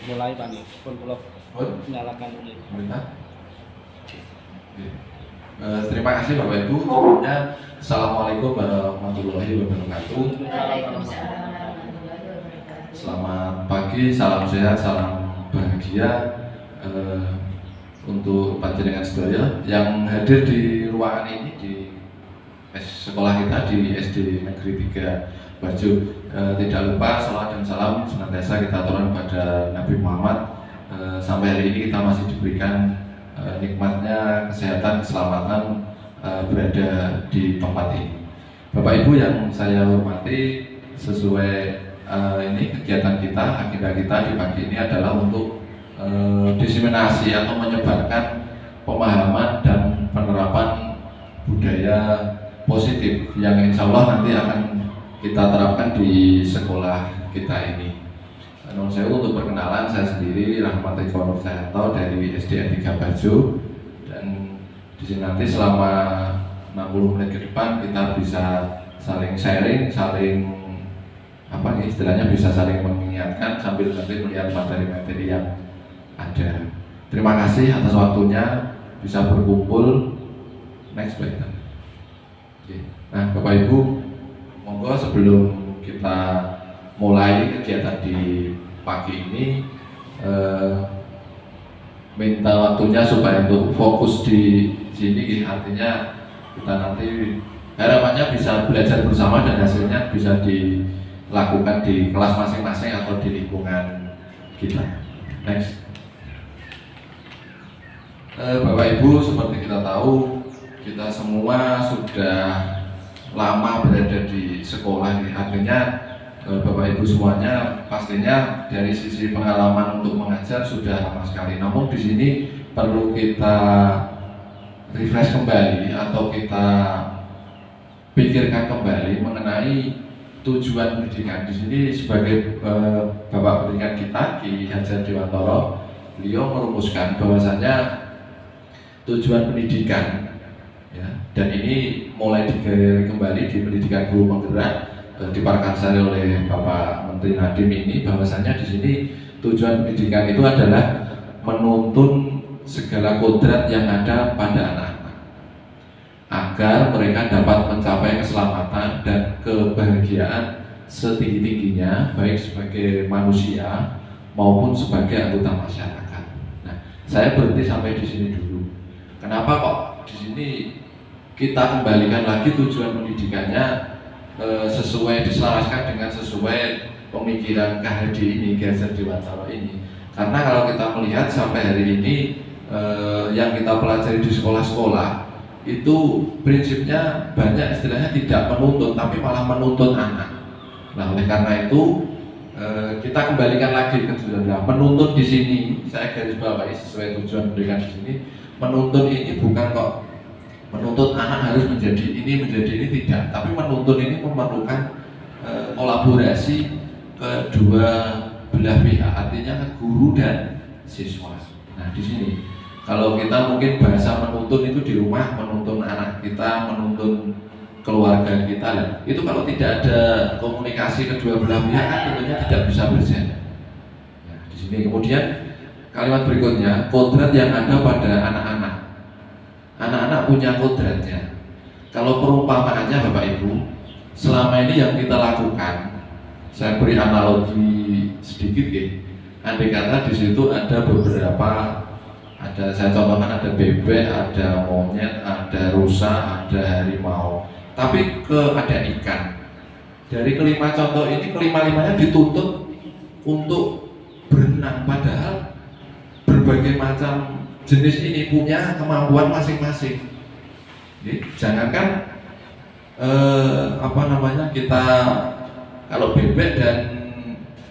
mulai Pak nih, pun kalau nyalakan ini. Terima kasih Bapak Ibu. Sebelumnya Assalamualaikum warahmatullahi wabarakatuh. Selamat pagi, salam sehat, salam bahagia untuk panjenengan sedaya yang hadir di ruangan ini di sekolah kita di SD Negeri 3 Bajo. Tidak lupa salawat dan salam senantiasa kita aturkan pada Nabi Muhammad. Sampai hari ini kita masih diberikan nikmatnya kesehatan, keselamatan berada di tempat ini. Bapak Ibu yang saya hormati, sesuai ini kegiatan kita, agenda kita di pagi ini adalah untuk diseminasi atau menyebarkan pemahaman dan penerapan budaya positif yang insya Allah nanti akan kita terapkan di sekolah kita ini. Saya untuk perkenalan, saya sendiri Rahmat Eko Nur Sayanto dari SDN 3 Bajo, dan di sini nanti selama 60 menit ke depan kita bisa saling sharing, saling istilahnya bisa saling mengingatkan sambil nanti melihat materi-materi yang ada. Terima kasih atas waktunya bisa berkumpul. Next slide. Nah, Bapak Ibu, monggo sebelum kita mulai kegiatan di pagi ini, minta waktunya supaya untuk fokus di sini, artinya kita nanti harapannya bisa belajar bersama dan hasilnya bisa dilakukan di kelas masing-masing atau di lingkungan kita. Next. Bapak Ibu, seperti kita tahu, kita semua sudah lama berada di sekolah, artinya Bapak Ibu semuanya pastinya dari sisi pengalaman untuk mengajar sudah lama sekali. Namun di sini perlu kita refresh kembali atau kita pikirkan kembali mengenai tujuan pendidikan. Di sini sebagai Bapak pendidikan kita Ki Hajar Dewantoro, beliau merumuskan bahwasanya tujuan pendidikan, ya, dan ini mulai digali kembali di pendidikan guru penggerak diprakarsai oleh Bapak Menteri Nadiem ini, bahwasanya di sini tujuan pendidikan itu adalah menuntun segala kodrat yang ada pada anak-anak agar mereka dapat mencapai keselamatan dan kebahagiaan setinggi-tingginya, baik sebagai manusia maupun sebagai anggota masyarakat. Nah, saya berhenti sampai di sini dulu. Kenapa kok di sini kita kembalikan lagi tujuan pendidikannya sesuai diselaraskan dengan sesuai pemikiran KHD ini, Ki Hajar Dewantoro ini? Karena kalau kita melihat sampai hari ini yang kita pelajari di sekolah-sekolah itu prinsipnya banyak istilahnya tidak menuntun, tapi malah menuntun anak. Nah, oleh karena itu kita kembalikan lagi ke tujuan. Menuntun di sini saya garis bawahi sesuai tujuan pendidikan di sini. Menuntun ini bukan kok menuntut anak harus menjadi ini tidak, tapi menuntun ini memerlukan kolaborasi kedua belah pihak, artinya guru dan siswa. Nah, di sini kalau kita mungkin bahasa menuntun itu di rumah, menuntun anak kita, menuntun keluarga kita, itu kalau tidak ada komunikasi kedua belah pihak kan tentunya tidak bisa berjalan. Nah, di sini kemudian kalimat berikutnya, kodrat yang ada pada anak-anak. Anak-anak punya kodratnya. Kalau perumpamaannya Bapak Ibu, selama ini yang kita lakukan, saya beri analogi sedikit ya. Andai kata di situ ada beberapa, saya contohkan ada bebek, ada monyet, ada rusa, ada harimau. Tapi ada ikan. Dari kelima contoh ini, kelima-limanya dituntut untuk berenang, padahal berbagai macam jenis ini punya kemampuan masing-masing. Jangankan kita kalau bebek dan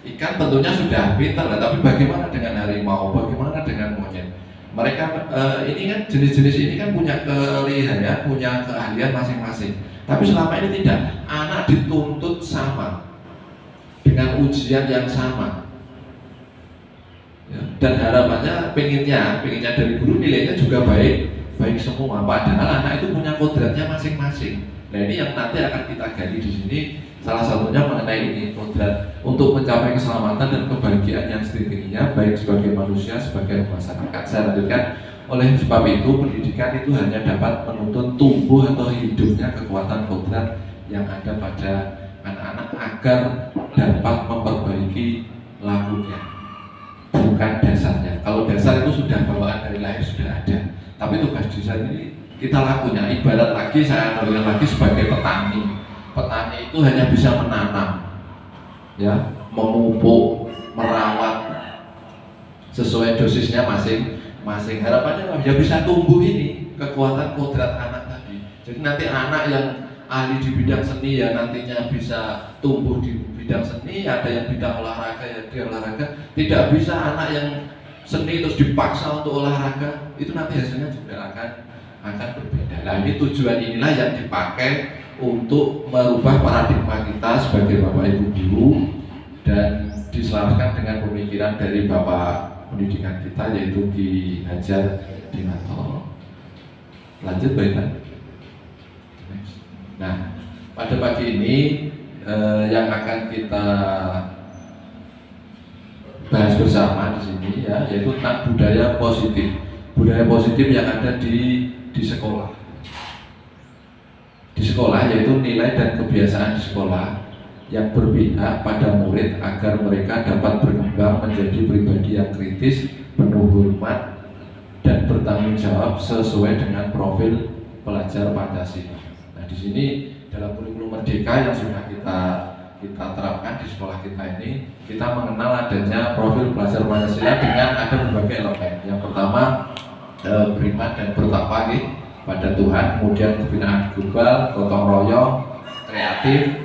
ikan tentunya sudah pintar, tapi bagaimana dengan harimau, bagaimana dengan monyet? Mereka ini kan jenis-jenis ini kan punya kelihayan, punya keahlian masing-masing. Tapi selama ini tidak, anak dituntut sama dengan ujian yang sama. Dan harapannya pengennya dari guru nilainya juga baik semua, padahal anak itu punya kodratnya masing-masing. Nah, ini yang nanti akan kita gali di sini Salah satunya mengenai ini, kodrat untuk mencapai keselamatan dan kebahagiaan yang sejatinya, baik sebagai manusia, sebagai masyarakat. Saya lanjutkan. Oleh sebab itu, pendidikan itu hanya dapat menuntun tumbuh atau hidupnya kekuatan kodrat yang ada pada anak-anak agar dapat memperbaiki lakunya, bukan dasarnya. Kalau dasar itu sudah bawaan dari lahir, sudah ada. Tapi tugas desain ini kita lakunya. Ibarat lagi, saya analogikan lagi sebagai petani. Petani itu hanya bisa menanam, ya, memupuk, merawat sesuai dosisnya masing-masing. Harapannya ya bisa tumbuh ini kekuatan kodrat anak tadi. Jadi nanti anak yang ahli di bidang seni ya nantinya bisa tumbuh di bidang seni, ada yang bidang olahraga ya di olahraga. Tidak bisa anak yang seni terus dipaksa untuk olahraga, itu nanti hasilnya juga akan berbeda. Nah, ini tujuan inilah yang dipakai untuk merubah paradigma kita sebagai Bapak Ibu guru dan diselaraskan dengan pemikiran dari Bapak pendidikan kita, yaitu Ki Hajar Dewantoro. Lanjut baiklah. Nah, pada pagi ini yang akan kita bahas bersama di sini ya, yaitu tentang budaya positif. Budaya positif yang ada di sekolah. Di sekolah yaitu nilai dan kebiasaan di sekolah yang berpihak pada murid agar mereka dapat berkembang menjadi pribadi yang kritis, penuh hormat, dan bertanggung jawab sesuai dengan profil pelajar Pancasila. Nah, di sini dalam kurikulum Merdeka yang sudah kita terapkan di sekolah kita ini, kita mengenal adanya profil pelajar Pancasila dengan ada berbagai elemen. Yang pertama beriman dan bertakwa pada Tuhan, kemudian kebinaan global, gotong royong, kreatif,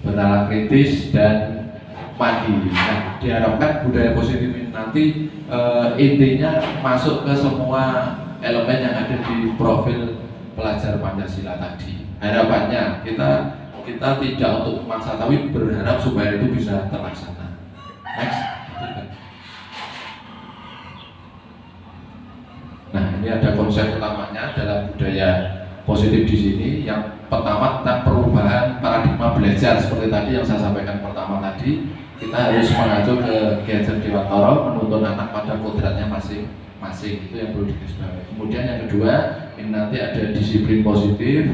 bernalar kritis, dan mandiri. Nah, diharapkan budaya positif ini nanti intinya masuk ke semua elemen yang ada di profil pelajar Pancasila tadi. Harapannya kita tidak untuk memaksa, tapi berharap supaya itu bisa terlaksana. Next. Nah, ini ada konsep utamanya dalam budaya positif di sini. Yang pertama tentang perubahan paradigma belajar, seperti tadi yang saya sampaikan pertama tadi, kita harus mengacu ke Ki Hajar Dewantoro, menuntun anak pada kodratnya masing-masing. Itu yang perlu digarisbawahi. Kemudian yang kedua, ini nanti ada disiplin positif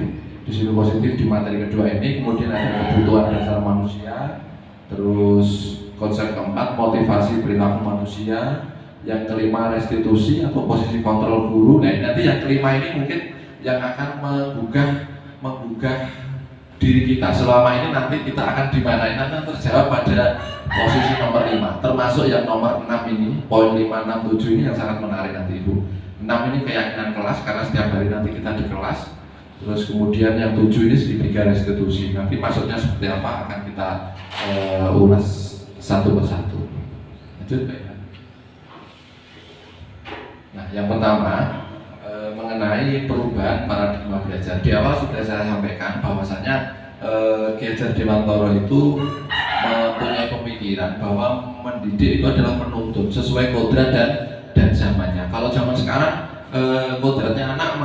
di materi kedua ini. Kemudian ada kebutuhan dasar manusia. Terus konsep keempat, motivasi perilaku manusia. Yang kelima, restitusi atau posisi kontrol guru. Nah, nanti yang kelima ini mungkin yang akan menggugah diri kita. Selama ini nanti kita akan dimana, nanti terjawab pada posisi nomor 5, termasuk yang nomor 6 ini, poin 5, 6, 7 ini yang sangat menarik nanti Ibu. 6 ini keyakinan kelas, karena setiap hari nanti kita di kelas. Terus kemudian yang 7 ini segitiga restitusi. Nanti maksudnya seperti apa akan kita ulas satu persatu. Lanjut Pak. Nah, yang pertama mengenai perubahan paradigma belajar. Di awal sudah saya sampaikan bahwasanya Ki Hajar Dewantoro itu mempunyai pemikiran bahwa mendidik itu adalah menuntun sesuai kodrat dan zamannya. Kalau zaman sekarang kodratnya anak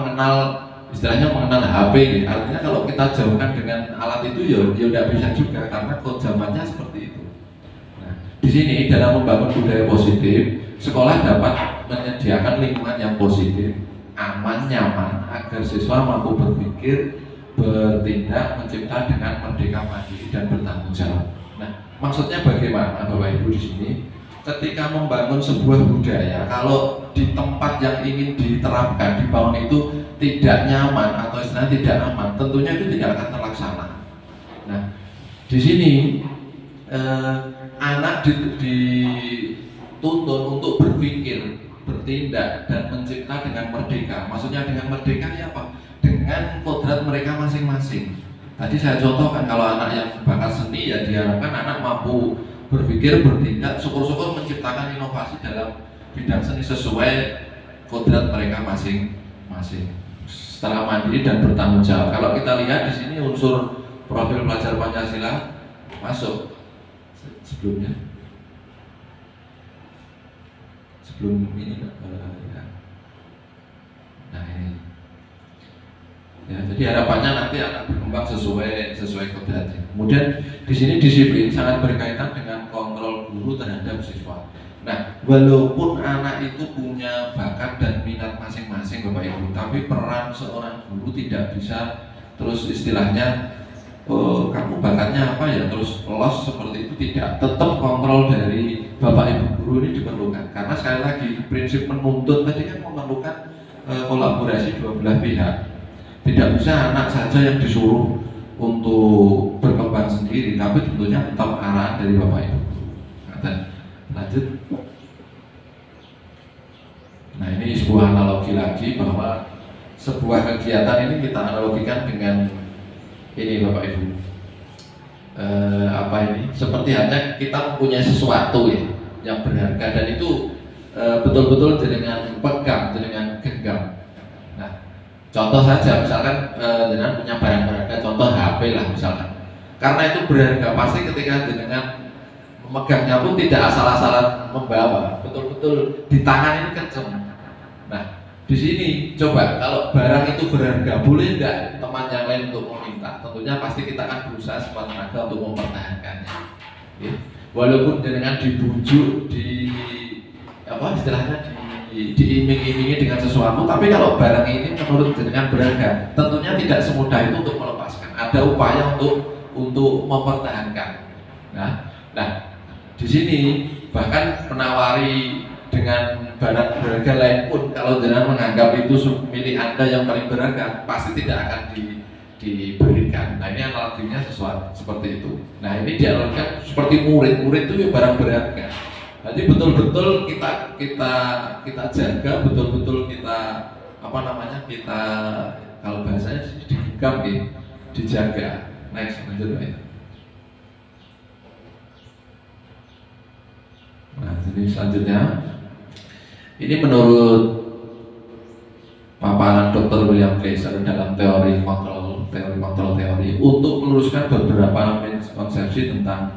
istilahnya mengenal HP, gitu. Artinya kalau kita jauhkan dengan alat itu ya tidak bisa juga karena kod zamannya seperti itu. Nah, di sini dalam membangun budaya positif, sekolah dapat menyediakan lingkungan yang positif, aman, nyaman, agar siswa mampu berpikir, bertindak, mencipta dengan merdeka, mandiri, dan bertanggung jawab. Nah, maksudnya bagaimana Bapak Ibu di sini? Ketika membangun sebuah budaya, kalau di tempat yang ingin diterapkan, dibangun itu tidak nyaman atau istilahnya tidak aman, tentunya itu tidak akan terlaksana. Nah, di sini anak dituntun untuk berpikir, bertindak, dan mencipta dengan merdeka. Maksudnya dengan merdeka ya apa? Dengan kodrat mereka masing-masing. Tadi saya contohkan kalau anak yang bakat seni ya diharapkan anak mampu berpikir, bertindak, syukur-syukur menciptakan inovasi dalam bidang seni sesuai kodrat mereka masing-masing. Setelah mandiri dan bertanggung jawab. Kalau kita lihat di sini unsur profil pelajar Pancasila masuk sebelum ini. Nah ini ya, jadi harapannya nanti akan berkembang berkembang sesuai kodratnya. Kemudian di sini disiplin sangat berkaitan dengan kontrol guru terhadap siswa. Nah, walaupun anak itu punya bakat dan minat masing-masing Bapak Ibu, tapi peran seorang guru tidak bisa terus istilahnya kamu bakatnya apa ya terus los seperti itu, tidak. Tetap kontrol dari Bapak Ibu guru ini diperlukan, karena sekali lagi prinsip menuntut tadi kan memerlukan kolaborasi dua belah pihak. Tidak bisa anak saja yang disuruh untuk berkembang sendiri, tapi tentunya tetap arahan dari Bapak Ibu. Lanjut. Nah, ini sebuah analogi lagi bahwa sebuah kegiatan ini kita analogikan dengan ini Bapak Ibu. Apa ini? Seperti hanya kita mempunyai sesuatu ya yang berharga, dan itu betul-betul dengan pegang, dengan genggam. Nah, contoh saja misalkan dengan punya barang berharga, contoh HP lah misalkan. Karena itu berharga, pasti ketika dengan memegangnya pun tidak asal-asalan membawa, betul-betul di tangan ini kenceng. Nah, di sini coba kalau barang itu berharga, boleh enggak teman yang lain untuk meminta? Tentunya pasti kita akan berusaha sekuat tenaga untuk mempertahankannya. Ya. Walaupun dengan dibujuk, apa istilahnya diiming-imingi dengan sesuatu, tapi kalau barang ini menurut dengan berharga, tentunya tidak semudah itu untuk melepaskan. Ada upaya untuk mempertahankan. Nah, di sini bahkan menawari dengan barang berharga lain pun, kalau jangan menganggap itu milik Anda yang paling berharga, pasti tidak akan diberikan. Nah, ini analoginya seperti itu. Nah, ini dianalogikan seperti murid itu ya barang berharga. Jadi betul-betul kita jaga, betul-betul kita apa namanya, kita kalau bahasanya digenggam ya, dijaga. Next, lanjut Pak. Nah, jadi selanjutnya ini menurut paparan Dr. William Glasser dalam teori kontrol teori untuk meluruskan beberapa konsepsi tentang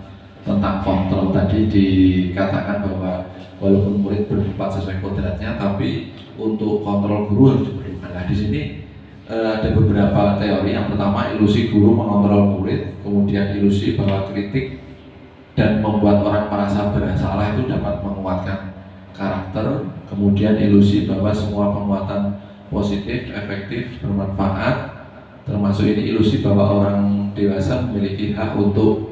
kontrol. Tadi dikatakan bahwa walaupun murid berempat sesuai kodratnya, tapi untuk kontrol guru harus diperlukan. Nah, di sini ada beberapa teori. Yang pertama, ilusi guru mengontrol murid, kemudian ilusi bahwa kritik dan membuat orang merasa bersalah itu dapat menguatkan karakter, kemudian ilusi bahwa semua penguatan positif, efektif, bermanfaat, termasuk ini ilusi bahwa orang dewasa memiliki hak untuk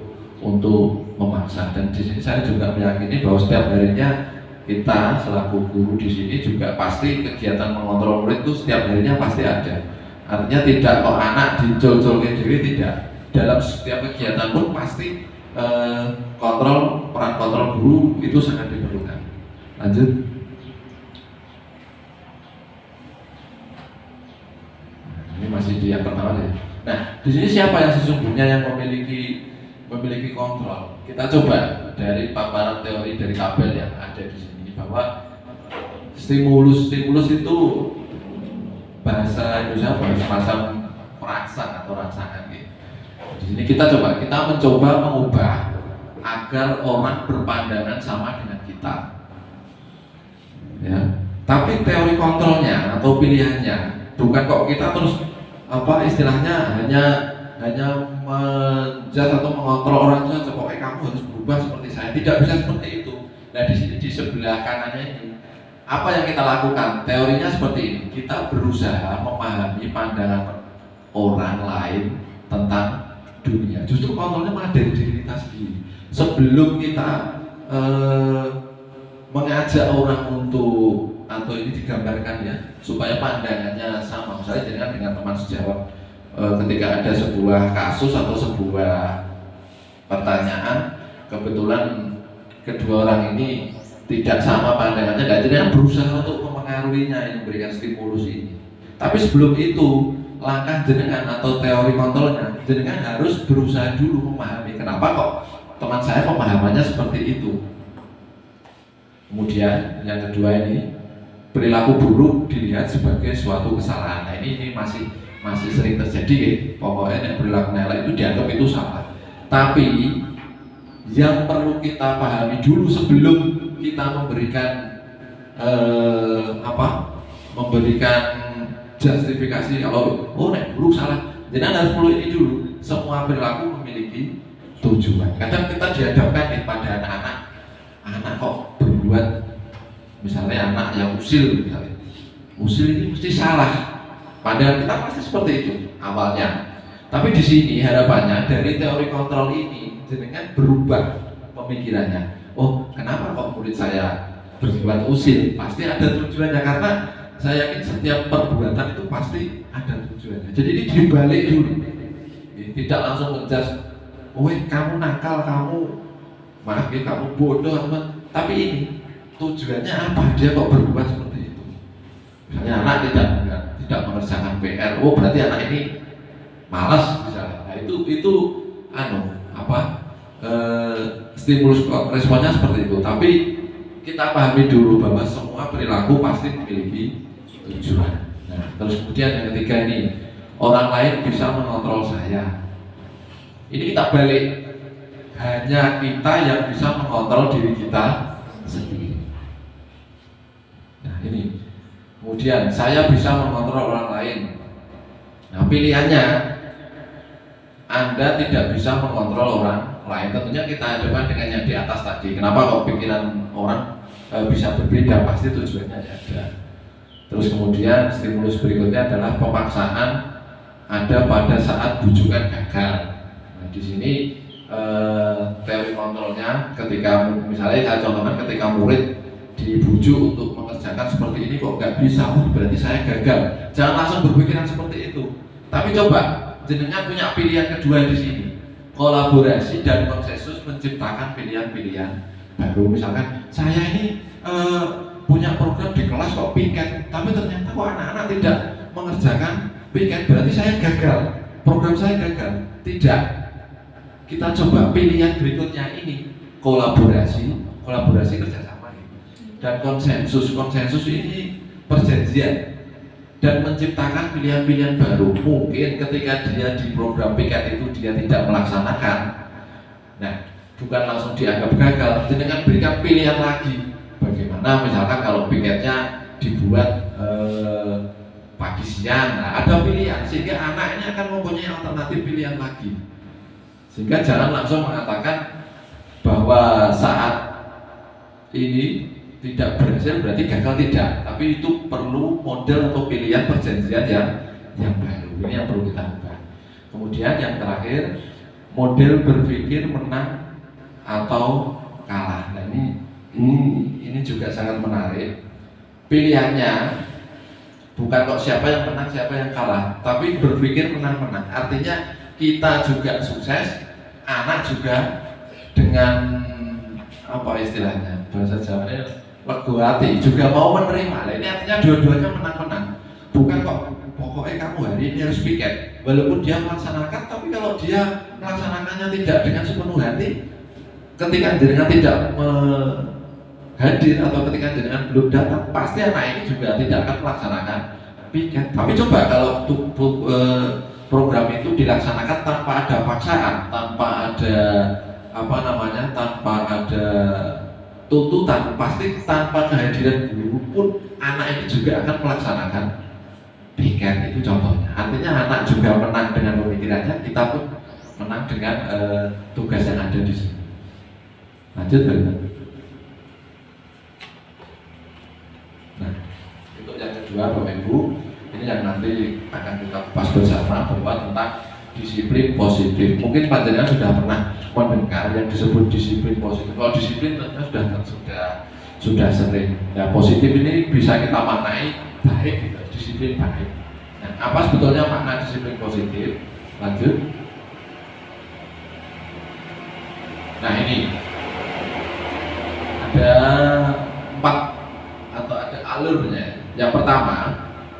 memaksa. Dan di sini saya juga meyakini bahwa setiap harinya kita selaku guru di sini juga pasti kegiatan mengontrol murid itu setiap harinya pasti ada. Artinya tidak kok anak dicol-colkan diri, tidak. Dalam setiap kegiatan pun pasti peran kontrol guru itu sangat diperlukan. Lanjut. Ini masih di yang pertama deh. Nah, di sini siapa yang sesungguhnya yang memiliki kontrol? Kita coba dari paparan teori dari tabel yang ada di sini bahwa stimulus itu bahasa Indonesia semacam perangsang atau rangsangan gitu. Di sini kita mencoba mengubah agar orang berpandangan sama dengan kita. Ya. Tapi teori kontrolnya atau pilihannya bukan kok kita terus apa istilahnya hanya menjudge atau mengontrol orang saja. Pokoknya kamu harus berubah seperti saya. Tidak bisa seperti itu. Nah, di sini di sebelah kanannya ini apa yang kita lakukan? Teorinya seperti ini. Kita berusaha memahami pandangan orang lain tentang dunia. Justru kontrolnya malah dari diri kita sendiri. Sebelum kita mengajak orang untuk, atau ini digambarkan ya, supaya pandangannya sama. Misalnya dengan teman sejawat, ketika ada sebuah kasus atau sebuah pertanyaan, kebetulan kedua orang ini tidak sama pandangannya, dan jenengan berusaha untuk mempengaruhinya, yang memberikan stimulus ini. Tapi sebelum itu, langkah jenengan atau teori kontrolnya, jenengan harus berusaha dulu memahami kenapa kok teman saya pemahamannya seperti itu. Kemudian yang kedua ini, perilaku buruk dilihat sebagai suatu kesalahan. Nah, ini masih sering terjadi ya. Pokoknya yang perilaku elek itu dianggap itu salah. Tapi yang perlu kita pahami dulu sebelum kita memberikan memberikan justifikasi kalau nek buruk salah, Jadi harus perlu ini dulu. Semua perilaku memiliki tujuan. Kadang kita dihadapkan pada anak-anak, anak kok berbuat, misalnya anak yang usil, misalnya usil ini mesti salah. Padahal kita pasti seperti itu awalnya. Tapi di sini harapannya dari teori kontrol ini jenengan berubah pemikirannya. Oh, kenapa kok murid saya berbuat usil? Pasti ada tujuannya, karena saya yakin setiap perbuatan itu pasti ada tujuannya. Jadi ini dibalik dulu. Tidak langsung ngejudge, oh kamu nakal, kamu maaf ya, kamu bodoh, tapi ini tujuannya apa dia kok berbuat seperti itu. Misalnya anak tidak mengerjakan PR, oh berarti anak ini malas misalnya. Nah, itu stimulus responnya seperti itu. Tapi kita pahami dulu bahwa semua perilaku pasti memiliki tujuan. Nah, terus kemudian yang ketiga ini, orang lain bisa mengontrol saya. Ini kita balik, hanya kita yang bisa mengontrol diri kita sendiri. Nah ini, kemudian saya bisa mengontrol orang lain. Nah pilihannya, Anda tidak bisa mengontrol orang lain. Tentunya kita hadapkan dengan yang di atas tadi. Kenapa kok pikiran orang bisa berbeda? Pasti tujuannya ada. Terus kemudian stimulus berikutnya adalah pemaksaan ada pada saat bujukan gagal. Nah di sini teori kontrolnya, ketika misalnya saya contohkan ketika murid dibujuk untuk mengerjakan seperti ini kok nggak bisa, berarti saya gagal. Jangan langsung berpikiran seperti itu. Tapi coba jenengan punya pilihan kedua di sini, kolaborasi dan konsensus menciptakan pilihan-pilihan baru. Misalkan saya ini punya program di kelas kok piket, tapi ternyata kok anak-anak tidak mengerjakan piket, berarti saya gagal, program saya gagal. Tidak, kita coba pilihan berikutnya ini, kolaborasi kerjasama dan konsensus ini perjanjian dan menciptakan pilihan-pilihan baru. Mungkin ketika dia di program piket itu dia tidak melaksanakan, nah bukan langsung dianggap gagal, dengan berikan pilihan lagi. Bagaimana misalkan kalau piketnya dibuat pagi siang, nah ada pilihan sehingga anak ini akan mempunyai alternatif pilihan lagi. Sehingga jangan langsung mengatakan bahwa saat ini tidak berhasil berarti gagal, tidak. Tapi itu perlu model atau pilihan perjanjian yang baru. Ini yang perlu kita ubah. Kemudian yang terakhir, model berpikir menang atau kalah. Nah ini juga sangat menarik. Pilihannya bukan kok siapa yang menang, siapa yang kalah, tapi berpikir menang-menang. Artinya kita juga sukses, anak juga dengan apa istilahnya bahasa Jawanya lego hati juga mau menerima. Nah, ini artinya dua-duanya menang-menang. Bukan kok pokoknya kamu hari ini harus piket, walaupun dia melaksanakan, tapi kalau dia melaksanakannya tidak dengan sepenuh hati, ketika jenengan tidak hadir atau ketika jenengan belum datang, pasti anak ini juga tidak akan melaksanakan piket. Tapi coba kalau program itu dilaksanakan tanpa ada paksaan, tanpa ada tanpa ada tuntutan, pasti tanpa kehadiran guru pun anak ini juga akan melaksanakan piket. Itu contohnya. Artinya anak juga menang dengan pemikirannya, kita pun menang dengan tugas yang ada di sini. Lanjut benar. Nah, untuk yang kedua Bapak Ibu, ini yang nanti akan kita bahas bersama bahwa tentang disiplin positif. Mungkin panjenengan sudah pernah mendengar yang disebut disiplin positif. Kalau disiplin tentunya sudah sering. Nah, positif ini bisa kita maknai baik, gitu. Disiplin baik. Nah, apa sebetulnya makna disiplin positif? Lanjut. Nah, ini ada 4 atau ada alurnya. Yang pertama,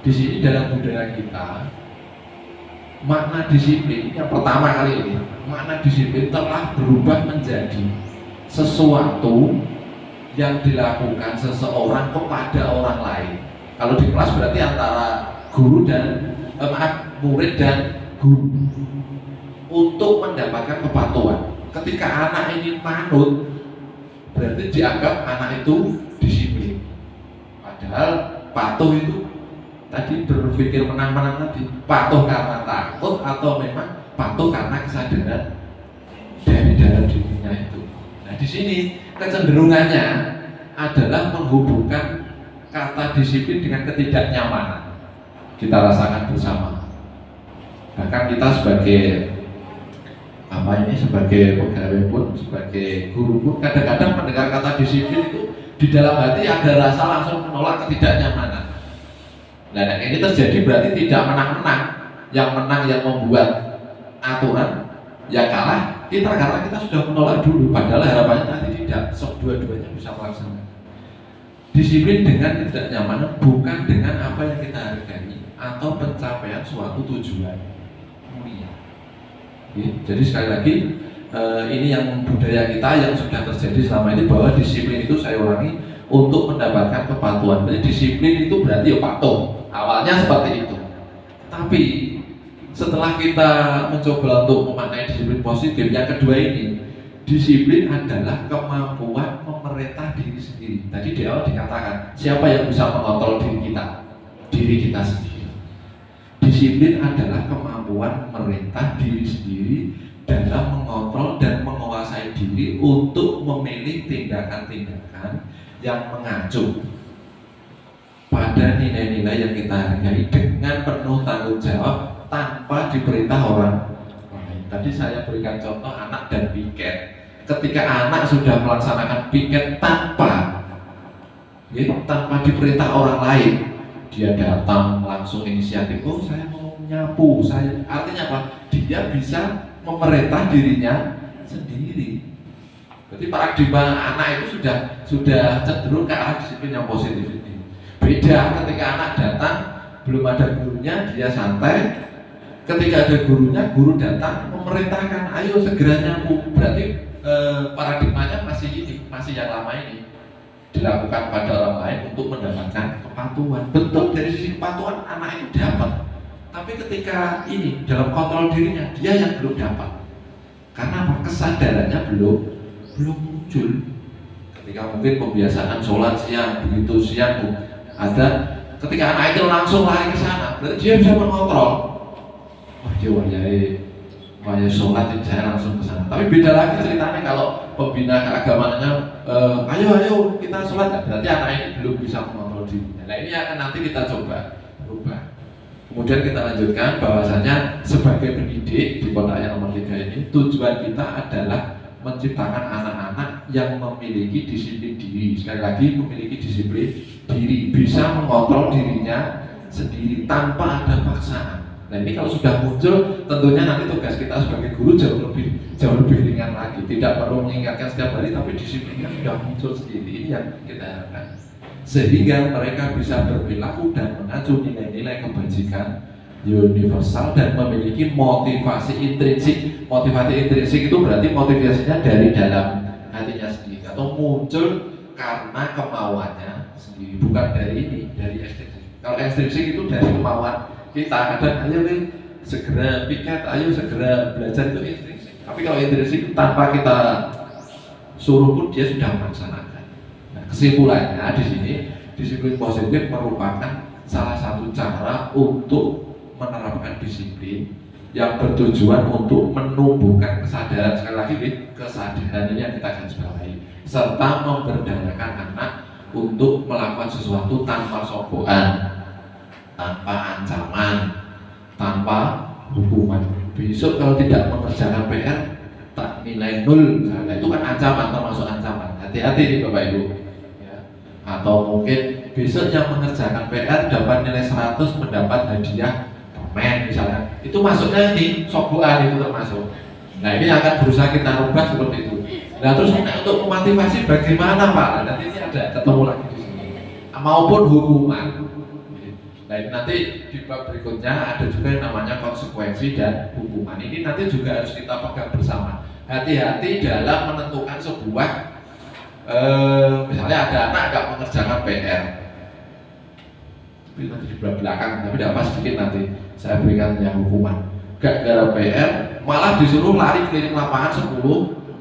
di sini dalam budaya kita, makna disiplin yang pertama kali ini, makna disiplin telah berubah menjadi sesuatu yang dilakukan seseorang kepada orang lain. Kalau di kelas berarti antara guru dan murid dan guru untuk mendapatkan kepatuhan. Ketika anak ini manut, berarti dianggap anak itu disiplin. Padahal patuh itu tadi berpikir menang-menang tadi, patuh karena takut atau memang patuh karena kesadaran dari dalam dirinya itu. Nah di sini kecenderungannya adalah menghubungkan kata disiplin dengan ketidaknyamanan. Kita rasakan bersama. Bahkan kita sebagai sebagai pegawai pun, sebagai guru pun kadang-kadang mendengar kata disiplin itu di dalam hati ada rasa langsung menolak ketidaknyamanan. Nah ini terjadi berarti tidak menang-menang. Yang menang yang membuat aturan, yang kalah kita karena kita sudah menolak dulu. Padahal harapannya nanti tidak, dua-duanya bisa melaksanakan. Disiplin dengan ketidaknyamanan bukan dengan apa yang kita hargai atau pencapaian suatu tujuan mulia. Jadi sekali lagi ini yang budaya kita yang sudah terjadi selama ini, bahwa disiplin itu saya ulangi untuk mendapatkan kepatuhan. Jadi disiplin itu berarti ya patuh. Awalnya seperti itu. Tapi setelah kita mencoba untuk memaknai disiplin positif, yang kedua ini, disiplin adalah kemampuan memerintah diri sendiri. Tadi di awal dikatakan, siapa yang bisa mengontrol diri kita? Diri kita sendiri. Disiplin adalah kemampuan memerintah diri sendiri dalam mengontrol dan menguasai diri untuk memilih tindakan-tindakan yang mengacu pada nilai-nilai yang kita hargai dengan penuh tanggung jawab tanpa diperintah orang lain. Tadi saya berikan contoh anak dan piket. Ketika anak sudah melaksanakan piket tanpa diperintah orang lain, dia datang langsung inisiatif. Oh saya mau nyapu, artinya apa? Dia bisa memerintah dirinya sendiri. Berarti paradigma anak itu sudah cenderung ke arah disiplin yang positif ini. Beda ketika anak datang belum ada gurunya, dia santai. Ketika ada gurunya, guru datang memerintahkan, ayo segera nyapu. Berarti paradigmanya masih yang lama ini, dilakukan pada orang lain untuk mendapatkan kepatuhan. Betul, dari sisi kepatuhan anak itu dapat, tapi ketika ini dalam kontrol dirinya, dia yang belum dapat. Karena kesadarannya belum muncul. Ketika mungkin kebiasaan sholat siang, begitu siang ada, ketika anak itu langsung lari ke sana, berarti dia bisa mengontrol. Wah dia wajah sholat, saya langsung ke sana. Tapi beda lagi ceritanya kalau pembina keagamaannya, ayo kita sholat, berarti anak ini belum bisa mengontrol dirinya. Nah ini akan nanti kita coba rubah. Kemudian kita lanjutkan bahwasanya sebagai pendidik di kota yang nomor 3 ini, tujuan kita adalah menciptakan anak-anak yang memiliki disiplin diri. Sekali lagi, memiliki disiplin diri, bisa mengontrol dirinya sendiri tanpa ada paksaan. Nah ini kalau sudah muncul, tentunya nanti tugas kita sebagai guru jauh lebih ringan lagi. Tidak perlu mengingatkan setiap hari, tapi disiplinnya sudah muncul sendiri. Ini yang kita harapkan, sehingga mereka bisa berperilaku dan mengacu nilai-nilai kebajikan universal dan memiliki motivasi intrinsik. Motivasi intrinsik itu berarti motivasinya dari dalam hatinya sendiri atau muncul karena kemauannya sendiri, bukan dari ekstrinsik. Kalau ekstrinsik itu dari kemauan kita, kadang ayo nih segera piket, ayo segera belajar, itu ekstrinsik. Tapi kalau intrinsik tanpa kita suruh pun dia sudah melaksanakan. Nah, kesimpulannya di sini, disiplin positif merupakan salah satu cara untuk menerapkan disiplin yang bertujuan untuk menumbuhkan kesadaran. Sekali lagi, kesadaran ini yang kita garis bawahi, serta memberdayakan anak untuk melakukan sesuatu tanpa sogokan, tanpa ancaman, tanpa hukuman. Besok kalau tidak mengerjakan PR, tak nilai 0, nah, itu kan ancaman, termasuk ancaman. Hati-hati nih Bapak Ibu ya. Atau mungkin besok yang mengerjakan PR dapat nilai 100, mendapat hadiah permen misalnya, itu masuknya ini sogokan, itu termasuk. Nah ini akan berusaha kita rubah seperti itu. Nah terus untuk memotivasi bagaimana Pak? Nanti ini ada ketemu lagi di sini, maupun hukuman. Nah nanti di bab berikutnya ada juga yang namanya konsekuensi dan hukuman. Ini nanti juga harus kita pegang bersama. Hati-hati dalam menentukan sebuah misalnya ada anak nggak mengerjakan PR, tapi nanti di belakang, tapi tidak pas sedikit nanti saya berikan yang hukuman. Gak gara PR, malah disuruh lari keliling lapangan 10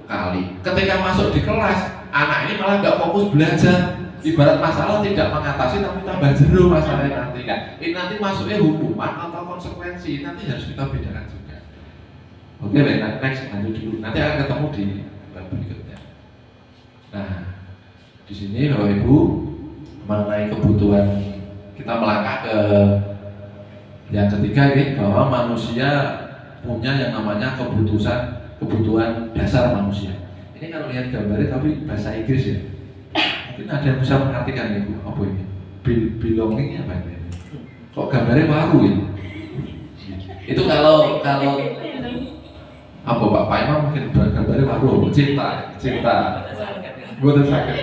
kali. Ketika masuk di kelas, anak ini malah nggak fokus belajar. Ibarat masalah tidak mengatasi tapi tambah jenuh masalahnya nanti. Nah, ini nanti masuknya hukuman atau konsekuensi, nanti harus kita bedakan juga. Oke, baik, next lanjut dulu. Nanti akan ketemu di bab berikutnya. Nah, di sini Bapak Ibu mengenai kebutuhan, kita melangkah ke yang ketiga, bahwa manusia punya yang namanya kebutuhan dasar manusia. Ini kalau lihat gambarnya tapi bahasa Inggris ya. Mungkin ada yang bisa mengartikan ya Bu, apa ini? Belonging apa ini? Kok gambarnya baru ini? Itu kalau apa Pak Imam mungkin gambarnya baru, cinta. Betul sakit.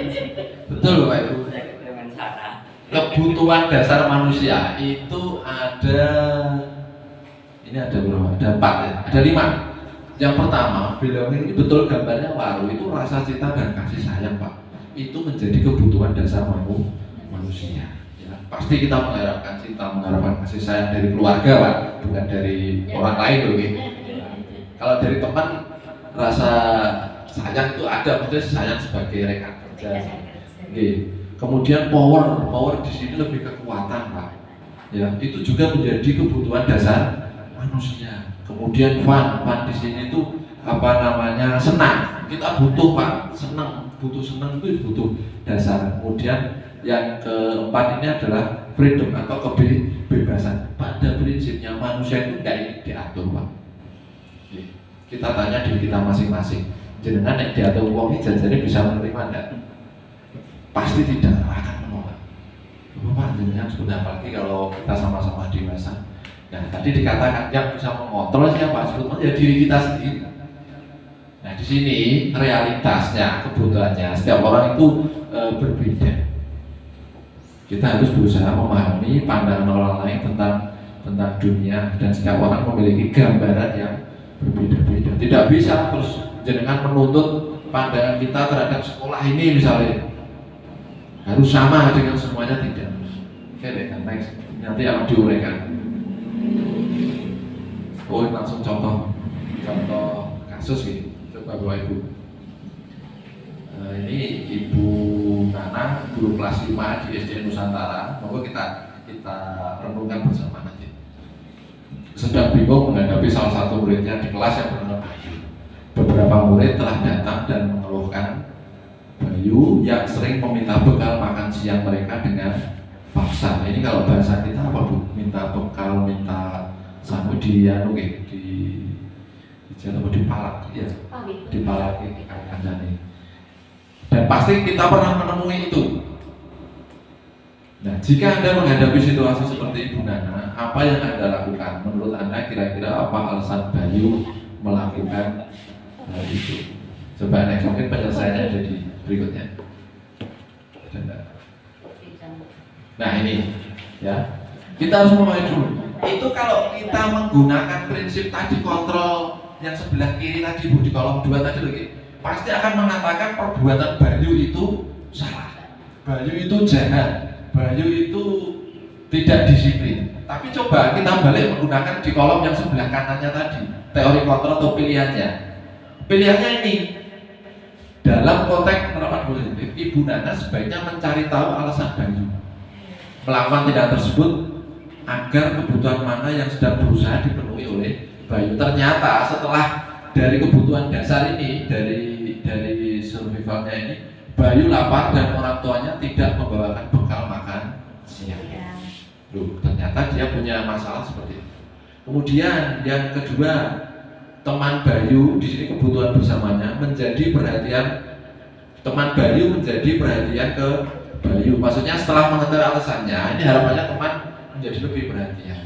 Betul Bapak Ibu. Kebutuhan dasar manusia itu ada berapa? Ada 4 ya? Ada 5. Yang pertama, belonging ini betul gambarnya waru, itu rasa cinta dan kasih sayang Pak. Itu menjadi kebutuhan dasar manusia. Ya, pasti kita mengharapkan cinta, mengharapkan kasih sayang dari keluarga Pak, bukan dari orang lain loh. Kalau dari teman, rasa sayang itu ada, maksudnya sayang sebagai rekan kerja. Kemudian power di sini lebih kekuatan Pak. Ya, itu juga menjadi kebutuhan dasar manusia. Kemudian fun di sini itu senang. Kita butuh Pak, butuh senang itu butuh dasar. Kemudian yang keempat ini adalah freedom atau kebebasan. Pada prinsipnya manusia itu tidak ingin diatur Pak. Kita tanya diri kita masing-masing, jenengan yang diatur uang ini jajannya bisa menerima enggak? Pasti tidak akan menolak. Bapak jenengan sudah, apalagi kalau kita sama-sama dewasa. Nah, tadi dikatakan yang bisa mengontrol siapa? Sebetulnya ya diri kita sendiri. Nah, di sini realitasnya, kebutuhannya setiap orang itu berbeda. Kita harus berusaha memahami pandangan orang lain tentang dunia, dan setiap orang memiliki gambaran yang berbeda-beda. Tidak bisa terus jenengan menuntut pandangan kita terhadap sekolah ini misalnya harus sama dengan semuanya, tidak. Oke deh, next. Nanti akan diuraikan. Langsung contoh kasus ini. Coba Bapak Ibu. Ini Ibu Nana, guru kelas 5 di SD Nusantara. Monggo kita renungkan bersama nanti. Sedang bingung menghadapi salah satu muridnya di kelas yang bernama Bayu. Beberapa murid telah datang dan mengeluhkan Bayu yang sering meminta bekal makan siang mereka dengan paksa. Ini kalau bahasa kita apa Bu? Minta bekal, minta sama di dipalak, ya, dipalak ini kancane. Dan pasti kita pernah menemui itu. Nah, jika Anda menghadapi situasi seperti Ibu Nana, apa yang Anda lakukan? Menurut Anda kira-kira apa alasan Bayu melakukan hal itu? Coba next, mungkin penyelesaiannya ada di berikutnya. Nah ini, ya, kita harus memahami dulu. Itu kalau kita menggunakan prinsip tadi kontrol yang sebelah kiri tadi Bu, di kolom 2 tadi lagi, pasti akan mengatakan perbuatan Bayu itu salah, Bayu itu jahat, Bayu itu tidak disiplin. Tapi coba kita balik menggunakan di kolom yang sebelah kanannya tadi, teori kontrol atau pilihannya. Pilihannya ini, dalam konteks penerapan positif, Ibu Nana sebaiknya mencari tahu alasan Bayu melakukan tindakan tersebut agar kebutuhan mana yang sedang berusaha dipenuhi oleh Bayu. Ternyata setelah dari kebutuhan dasar ini, dari survivalnya ini, Bayu lapar dan orang tuanya tidak membawakan bekal makan siang. Loh, ternyata dia punya masalah seperti itu. Kemudian yang kedua, teman Bayu di sini kebutuhan bersamanya menjadi perhatian. Teman Bayu menjadi perhatian ke Bayu. Maksudnya setelah mengetahui alasannya, ini harapannya teman menjadi lebih perhatian.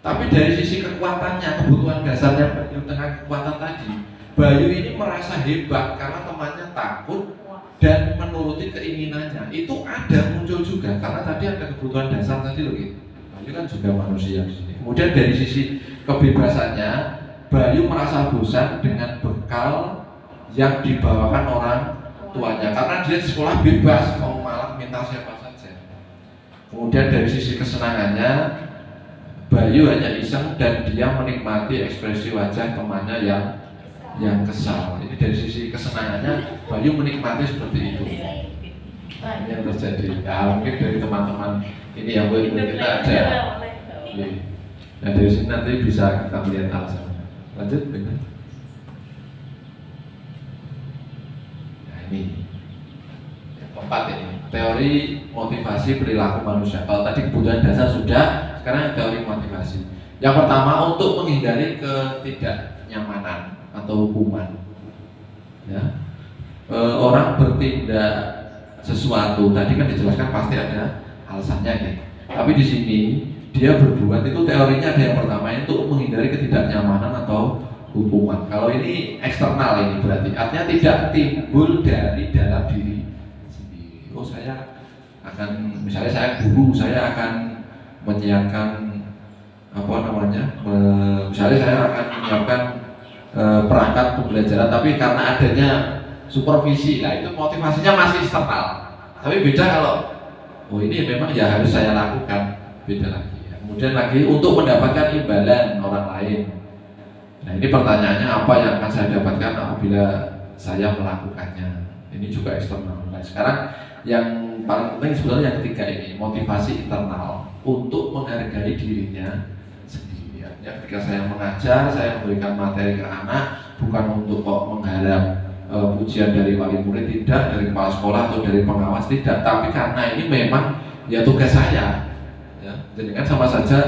Tapi dari sisi kekuatannya, kebutuhan dasarnya Bayu dengan kekuatan tadi, Bayu ini merasa hebat karena temannya takut dan menuruti keinginannya. Itu ada muncul juga karena tadi ada kebutuhan dasar tadi loh gitu. Bayu kan juga manusia di sini. Kemudian dari sisi kebebasannya, Bayu merasa bosan dengan bekal yang dibawakan orang tuanya karena dia di sekolah bebas mau malah minta siapa saja. Kemudian dari sisi kesenangannya, Bayu hanya iseng dan dia menikmati ekspresi wajah temannya yang kesal. Ini dari sisi kesenangannya, Bayu menikmati seperti itu. ini yang terjadi. Ya mungkin dari teman-teman ini yang kita ada. Nah dari sini nanti bisa kita melihat alasannya. Lanjut, benar. Nah ini yang keempat ini, teori motivasi perilaku manusia. Kalau tadi kebutuhan dasar sudah, sekarang teori motivasi. Yang pertama, untuk menghindari ketidaknyamanan atau hukuman. Ya. Orang bertindak sesuatu tadi kan dijelaskan pasti ada alasannya ya. Tapi di sini dia berbuat itu teorinya ada yang pertama itu menghindari ketidaknyamanan atau hukuman. Kalau ini eksternal ini berarti artinya tidak timbul dari dalam diri sendiri. Oh saya akan misalnya saya guru, saya akan menyiapkan apa namanya, misalnya saya akan menyiapkan perangkat pembelajaran, tapi karena adanya supervisi, lah itu motivasinya masih eksternal. Tapi beda kalau oh ini memang ya harus saya lakukan, beda lagi. Kemudian lagi untuk mendapatkan imbalan orang lain. Nah ini pertanyaannya apa yang akan saya dapatkan apabila saya melakukannya. Ini juga eksternal. Nah sekarang yang paling penting sebetulnya yang ketiga ini, motivasi internal untuk menghargai dirinya sendiri. Ya, ketika saya mengajar, saya memberikan materi ke anak bukan untuk kok mengharap pujian dari wali murid, tidak, dari kepala sekolah atau dari pengawas, tidak, tapi karena ini memang ya tugas saya. Ya, jadi kan sama saja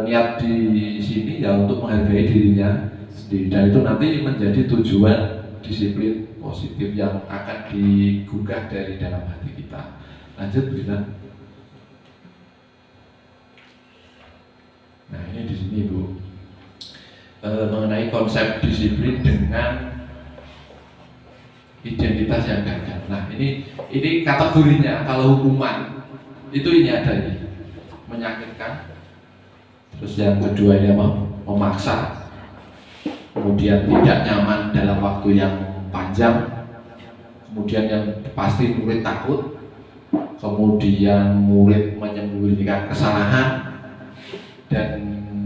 niat di sini ya untuk menghargai dirinya sendiri, dan itu nanti menjadi tujuan disiplin positif yang akan digugah dari dalam hati kita. Lanjut bisa. Nah ini di sini Bu, mengenai konsep disiplin dengan identitas yang gagal. Nah ini kategorinya kalau hukuman itu ini ada ini menyakitkan, terus yang kedua ini apa? Memaksa, kemudian tidak nyaman dalam waktu yang panjang, kemudian yang pasti murid takut, kemudian murid menyembunyikan kesalahan, dan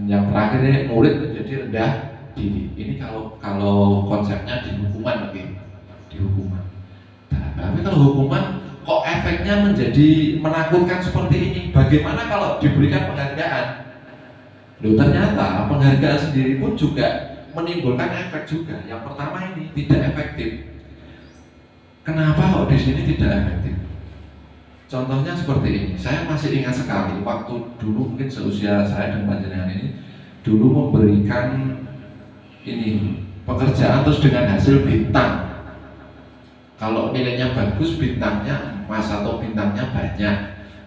yang terakhir ini murid menjadi rendah diri. Ini kalau konsepnya di hukuman lagi, di hukuman. Nah, tapi kalau hukuman kok efeknya menjadi menakutkan seperti ini, bagaimana kalau diberikan penghargaan? Loh ternyata penghargaan sendiri pun juga menimbulkan efek juga. Yang pertama ini tidak efektif. Kenapa kok di sini tidak efektif? Contohnya seperti ini. Saya masih ingat sekali waktu dulu mungkin seusia saya dan panjenengan ini dulu memberikan ini pekerjaan terus dengan hasil bintang. Kalau nilainya bagus bintangnya emas atau bintangnya banyak.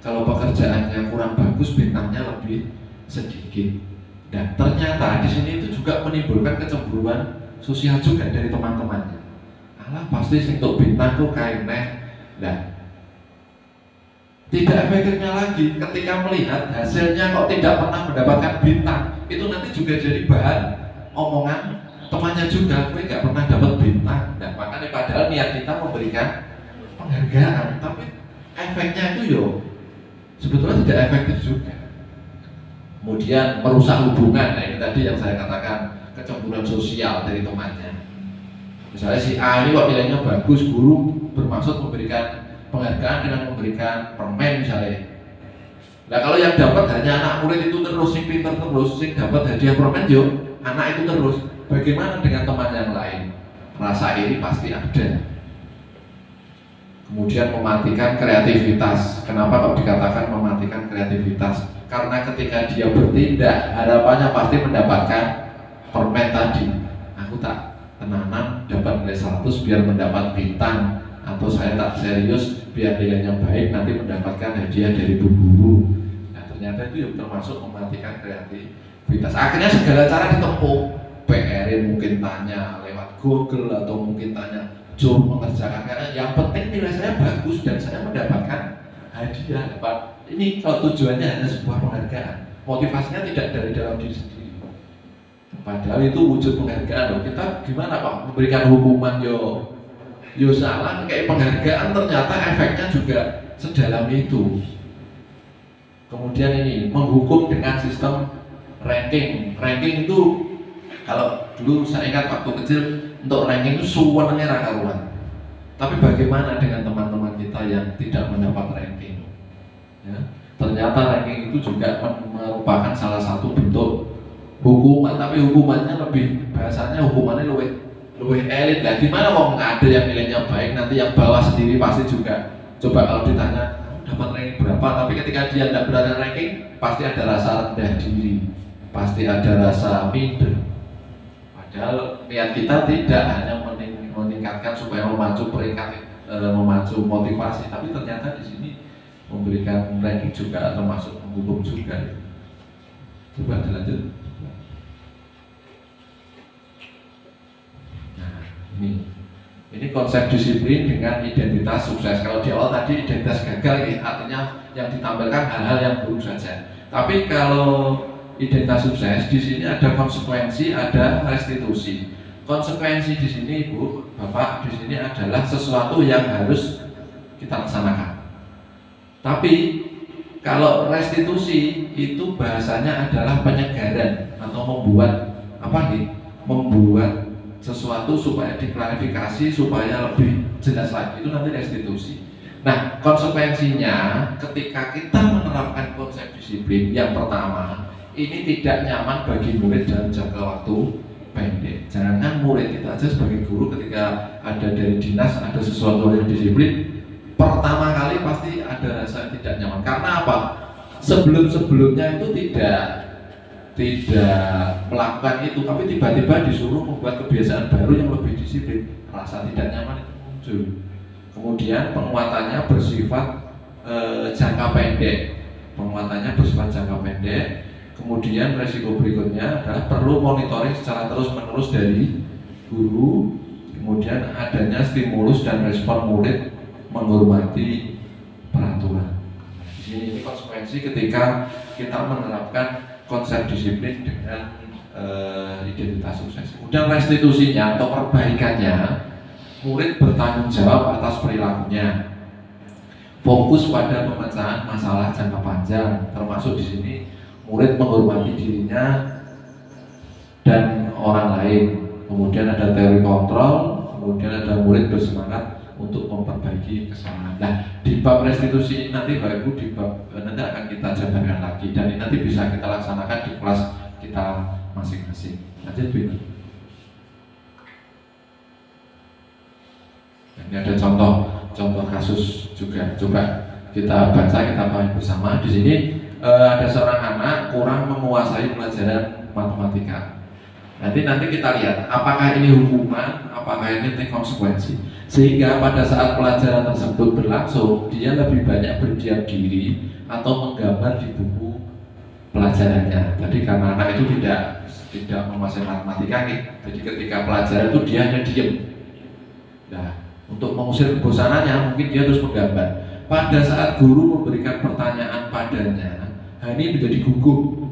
Kalau pekerjaannya kurang bagus bintangnya lebih sedikit. Dan ternyata di sini itu juga menimbulkan kecemburuan sosial juga dari teman-temannya. Alah pasti untuk bintang tuh kayak nah tidak efektifnya lagi ketika melihat hasilnya kok tidak pernah mendapatkan bintang, itu nanti juga jadi bahan omongan temannya juga, gue nggak pernah dapat bintang. Dan makanya padahal niat kita memberikan penghargaan, tapi efeknya itu sebetulnya tidak efektif juga. Kemudian merusak hubungan, nah ini tadi yang saya katakan kecemburuan sosial dari temannya. Misalnya si A ini kok nilainya bagus, guru bermaksud memberikan penghargaan dengan memberikan permen misalnya. Nah kalau yang dapat hanya anak murid itu terus, yang pintar terus, yang dapat hadiah permen anak itu terus. Bagaimana dengan teman yang lain? Rasa iri pasti ada. Kemudian mematikan kreativitas. Kenapa kok dikatakan mematikan kreativitas? Karena ketika dia bertindak, harapannya pasti mendapatkan permen tadi. Aku tak tenanan dapat nilai 100 biar mendapat bintang, atau saya tak serius biar nilainya baik nanti mendapatkan hadiah dari bu guru. Nah ternyata itu termasuk mematikan kreativitas. Akhirnya segala cara ditempuh, PR-in mungkin tanya lewat Google atau mungkin tanya Zoom mengerjakan, karena yang penting nilai saya bagus dan saya mendapatkan hadiah. Ini kalau tujuannya hanya sebuah penghargaan, motivasinya tidak dari dalam diri sendiri. Padahal itu wujud penghargaan. Kita gimana Pak memberikan hukuman salah, kayak penghargaan ternyata efeknya juga sedalam itu. Kemudian ini menghukum dengan sistem ranking. Ranking itu kalau dulu saya ingat waktu kecil untuk ranking itu suwenengnya ra karuan. Tapi bagaimana dengan teman-teman kita yang tidak mendapat ranking. Ya. Ternyata ranking itu juga merupakan salah satu bentuk hukuman, tapi hukumannya lebih, bahasanya hukumannya lebih elit lah. Gimana kok nggak ada yang nilainya baik, nanti yang bawah sendiri pasti juga, coba kalau ditanya dapat ranking berapa, tapi ketika dia tidak berada ranking pasti ada rasa rendah diri, pasti ada rasa minder. Padahal niat kita tidak hanya meningkatkan supaya memacu peringkat, memacu motivasi, tapi ternyata di sini memberikan ranking juga termasuk menghukum juga. Coba dilanjut. Nah, ini konsep disiplin dengan identitas sukses. Kalau di awal tadi identitas gagal, artinya yang ditampilkan hal-hal yang buruk saja. Tapi kalau identitas sukses, di sini ada konsekuensi, ada restitusi. Konsekuensi di sini, Ibu, Bapak, di sini adalah sesuatu yang harus kita laksanakan. Tapi kalau restitusi itu bahasanya adalah penyegaran atau membuat apa nih? Membuat sesuatu supaya diklarifikasi, supaya lebih jelas lagi, itu nanti restitusi. Nah, konsekuensinya ketika kita menerapkan konsep disiplin, yang pertama, ini tidak nyaman bagi murid dalam jangka waktu pendek. Jangan murid kita aja sebagai guru ketika ada dari dinas, ada sesuatu yang disiplin, pertama kali pasti ada rasa tidak nyaman. Karena apa? Sebelum-sebelumnya itu tidak melakukan itu, tapi tiba-tiba disuruh membuat kebiasaan baru yang lebih disiplin, rasa tidak nyaman itu muncul. Kemudian penguatannya bersifat jangka pendek. Kemudian resiko berikutnya adalah perlu monitoring secara terus-menerus dari guru. Kemudian adanya stimulus dan respon murid menghormati peraturan. Ini konsekuensi ketika kita menerapkan konsep disiplin dengan identitas sukses. Kemudian restitusinya atau perbaikannya, murid bertanggung jawab atas perilakunya. Fokus pada pemecahan masalah jangka panjang, termasuk di sini murid menghormati dirinya dan orang lain. Kemudian ada teori kontrol, kemudian ada murid bersemangat untuk memperbaiki kesalahan. Nah, di bab restitusi nanti Bapak Ibu, di bab nanti akan kita jabarkan lagi, dan ini nanti bisa kita laksanakan di kelas kita masing-masing. Lanjut Bu. Ini ada contoh kasus juga. Coba kita baca, kita pahami bersama. Di sini ada seorang anak kurang menguasai pelajaran matematika. Nanti kita lihat apakah ini hukuman, apakah ini konsekuensi. Sehingga pada saat pelajaran tersebut berlangsung, dia lebih banyak berdiam diri atau menggambar di buku pelajarannya. Jadi karena anak itu tidak menguasai matematika, jadi ketika pelajaran itu dia hanya diam. Nah, untuk mengusir kebosanannya mungkin dia terus menggambar. Pada saat guru memberikan pertanyaan padanya, Hani menjadi gugup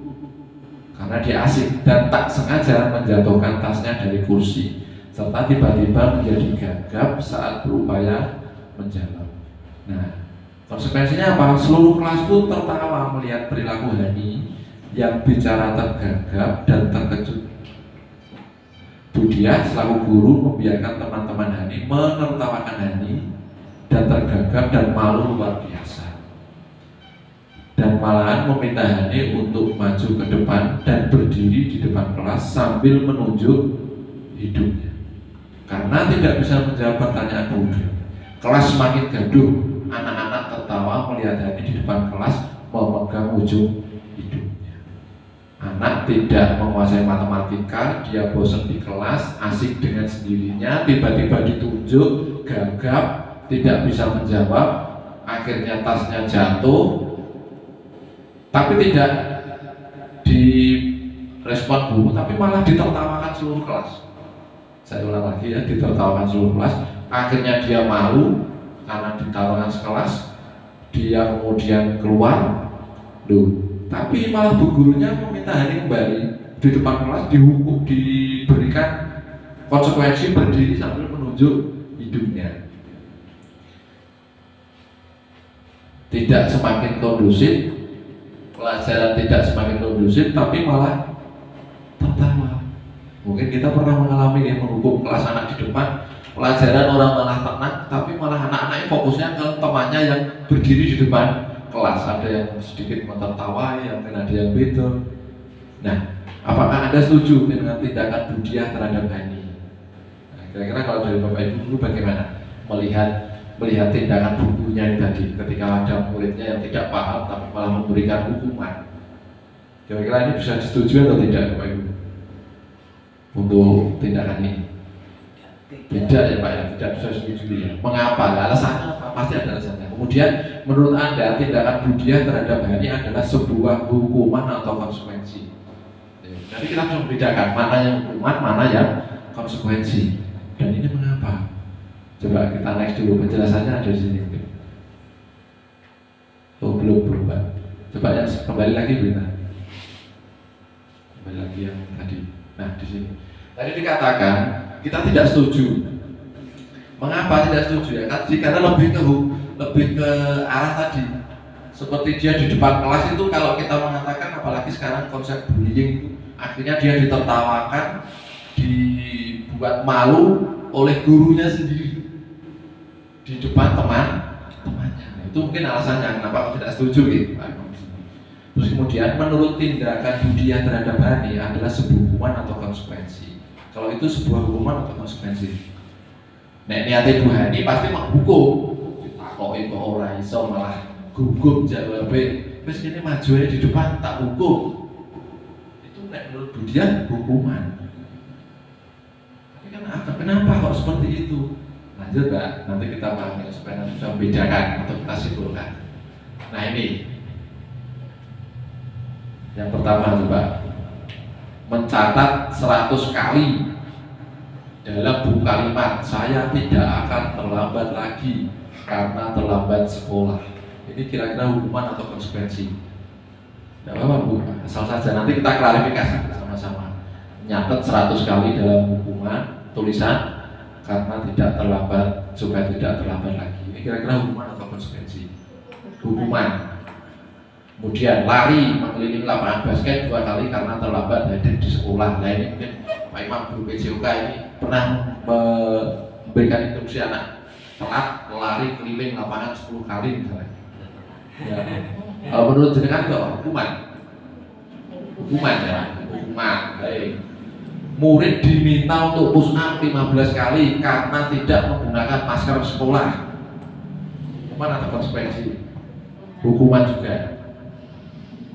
karena dia asik dan tak sengaja menjatuhkan tasnya dari kursi, serta tiba-tiba menjadi gagap saat berupaya menjawab. Nah, konsekuensinya apa? Seluruh kelas pun tertawa melihat perilaku Hani yang bicara tergagap dan terkejut. Budiah selaku guru membiarkan teman-teman Hani menertawakan Hani dan tergagap dan malu luar biasa, dan malahan meminta Hani untuk maju ke depan dan berdiri di depan kelas sambil menunjuk hidungnya. Karena tidak bisa menjawab pertanyaan guru, kelas semakin gaduh. Anak-anak tertawa melihat Hani di depan kelas memegang ujung hidungnya. Anak tidak menguasai matematika, dia bosan di kelas, asik dengan sendirinya, tiba-tiba ditunjuk, gagap, tidak bisa menjawab, akhirnya tasnya jatuh, tapi tidak direspon guru, tapi malah ditertawakan seluruh kelas. Saya ulang lagi ya, ditertawakan seluruh kelas. Akhirnya dia malu karena ditertawakan sekelas, dia kemudian keluar. Tapi malah bu gurunya meminta Hani kembali di depan kelas, dihukum, diberikan konsekuensi berdiri sambil menunjuk hidungnya. Tidak semakin kondusif, pelajaran tidak semakin kondusif, tapi malah tertawa. Mungkin kita pernah mengalami yang menghukum kelas anak di depan, pelajaran orang malah tenang, tapi malah anak-anaknya fokusnya ke temannya yang berdiri di depan kelas. Ada yang sedikit menertawai, yang ada yang beda. Nah, apakah Anda setuju dengan tindakan Budiah terhadap Hani? Nah, kira-kira kalau dari Bapak Ibu dulu bagaimana melihat tindakan bukunya ini tadi ketika ada muridnya yang tidak paham tapi malah memberikan hukuman? Kira-kira ini bisa disetujui atau tidak Bapak Ibu untuk tindakan ini? Tidak ya Pak ya, tidak bisa disetujui ya. Mengapa? Alasannya apa? Pasti ada alasannya. Kemudian menurut Anda tindakan Budiah terhadap Hani adalah sebuah hukuman atau konsekuensi? Jadi kita bisa membedakan mana yang hukuman, mana yang konsekuensi. Dan ini mengapa? Coba kita next dulu, penjelasannya ada di sini. Oh belum Pak. Coba yang kembali lagi Bina. Kembali lagi yang tadi. Nah di sini. Tadi dikatakan kita tidak setuju. Mengapa tidak setuju ya? Karena lebih ke arah tadi. Seperti dia di depan kelas itu, kalau kita mengatakan, apalagi sekarang konsep bullying itu, akhirnya dia ditertawakan, dibuat malu oleh gurunya sendiri di depan temannya. Itu mungkin alasannya kenapa aku tidak setuju gitu. Terus kemudian menurut tindakan Budiah terhadap Hani adalah sebuah hukuman atau konsekuensi. Kalau itu sebuah hukuman atau konsekuensi, nek niate Bu Hani pasti menghukum. Ditakoki kok ora iso malah gugup jawabe. Wis kene maju ae di depan tak hukum. Itu nek menurut Budiah hukuman. Tapi kan kenapa kok seperti itu? Lanjut Pak, nanti kita pahami supaya nanti bisa membedakan atau kita simpulkan. Nah ini yang pertama coba mencatat 100 kali dalam buku kalimat, saya tidak akan terlambat lagi karena terlambat sekolah. Ini kira-kira hukuman atau konsekuensi? Tidak apa-apa Bu, asal saja nanti kita klarifikasi sama-sama. Nyatet 100 kali dalam hukuman tulisan karena tidak terlambat, supaya tidak terlambat lagi. Ini kira-kira hukuman atau konsekuensi? Hukuman. Kemudian lari mengelilingi lapangan basket 2 kali karena terlambat hadir di sekolah. Nah ini mungkin Pak Imam Guru PJOK ini pernah memberikan instruksi anak telat lari keliling lapangan 10 kali misalnya. Ya. Kalau menurut jenengan itu hukuman ya, hukuman. Baik. Murid diminta untuk push up 15 kali karena tidak menggunakan masker sekolah. Hukuman atau konsekuensi? Hukuman juga.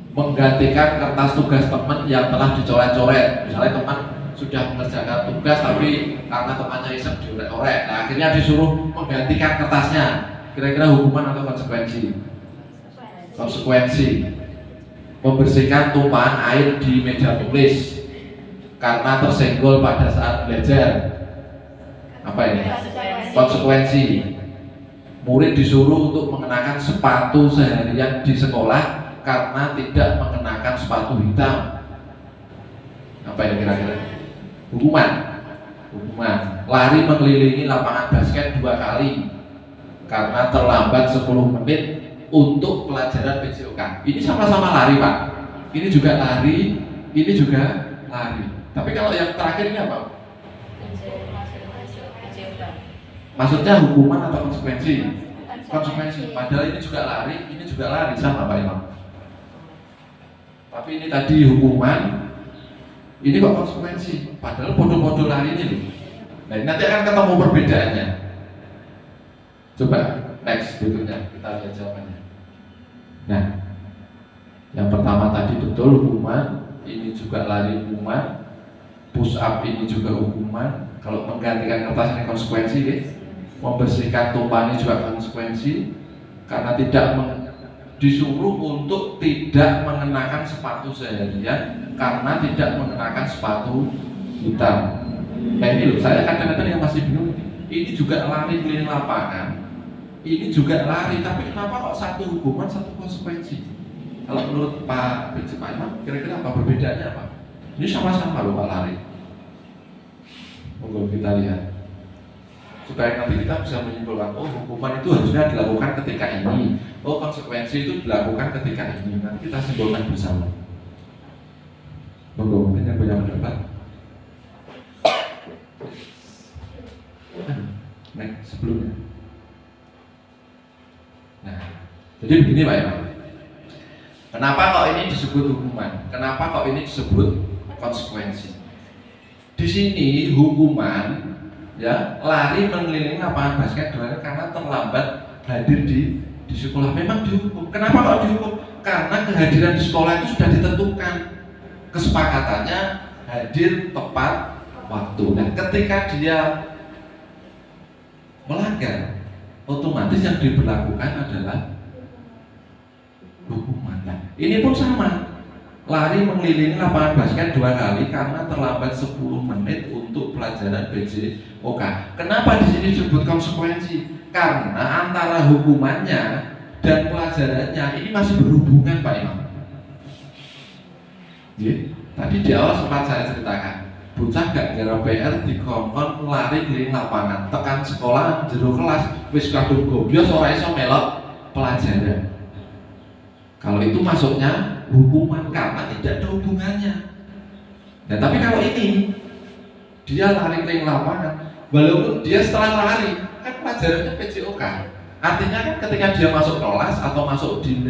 Menggantikan kertas tugas teman yang telah dicoret-coret. Misalnya teman sudah mengerjakan tugas tapi karena temannya iseng diorek-orek, nah akhirnya disuruh menggantikan kertasnya. Kira-kira hukuman atau konsekuensi? Konsekuensi. Membersihkan tumpahan air di meja tulis karena tersenggol pada saat belajar. Apa ini? Konsekuensi. Murid disuruh untuk mengenakan sepatu seharian di sekolah karena tidak mengenakan sepatu hitam. Apa yang kira-kira? Hukuman. Lari mengelilingi lapangan basket 2 kali karena terlambat 10 menit untuk pelajaran PJOK. Ini sama-sama lari Pak. Ini juga lari, ini juga lari. Tapi kalau yang terakhir ini apa? Maksudnya hukuman atau konsekuensi? Konsekuensi. Padahal ini juga lari, sama Pak Imam. Tapi ini tadi hukuman, ini kok konsekuensi. Padahal bodoh-bodoh lari ini loh. Nah nanti akan ketemu perbedaannya. Coba next berikutnya kita lihat jawabannya. Nah, yang pertama tadi betul hukuman, ini juga lari hukuman, push up ini juga hukuman. Kalau menggantikan kertas ini konsekuensi, membersihkan tumpahan ini juga konsekuensi, karena tidak disuruh untuk tidak mengenakan sepatu seharian karena tidak mengenakan sepatu hitam. Nah ini loh, saya kadang-kadang yang masih bingung, ini juga lari keliling lapangan, ini juga lari, tapi kenapa kok satu hukuman, satu konsekuensi? Kalau menurut Pak Imam, kira-kira apa perbedaannya apa? Ini sama-sama loh Pak lari. Monggo kita lihat supaya nanti kita bisa menyimpulkan, oh hukuman itu harusnya dilakukan ketika ini, oh konsekuensi itu dilakukan ketika ini. Nanti kita simpulkan bersama. Monggo, mungkin yang punya pendapat. Next sebelumnya. Nah, jadi begini Pak Imam. Kenapa kok ini disebut hukuman? Kenapa kok ini disebut konsekuensi? Di sini hukuman ya lari mengelilingi lapangan basket karena terlambat hadir di sekolah, memang dihukum. Kenapa kok dihukum? Karena kehadiran di sekolah itu sudah ditentukan, kesepakatannya hadir tepat waktu. Nah, ketika dia melanggar, otomatis yang diberlakukan adalah hukuman. Nah, ini pun sama. Lari mengelilingi lapangan basket 2 kali karena terlambat 10 menit untuk pelajaran BJOK. Kenapa di sini disebut konsekuensi? Karena antara hukumannya dan pelajarannya ini masih berhubungan Pak Imam. Tadi di awal sempat saya ceritakan, bocah gak gara PR dikongkon lari keliling lapangan, tekan sekolah jero kelas wis kadung gobyos ora iso melok pelajaran. Kalau itu masuknya hukuman karena tidak ada hubungannya. Nah, tapi kalau ini dia lari keliling lapangan, walaupun dia setelah lari kan pelajarannya PJOK. Artinya kan ketika dia masuk kelas atau masuk di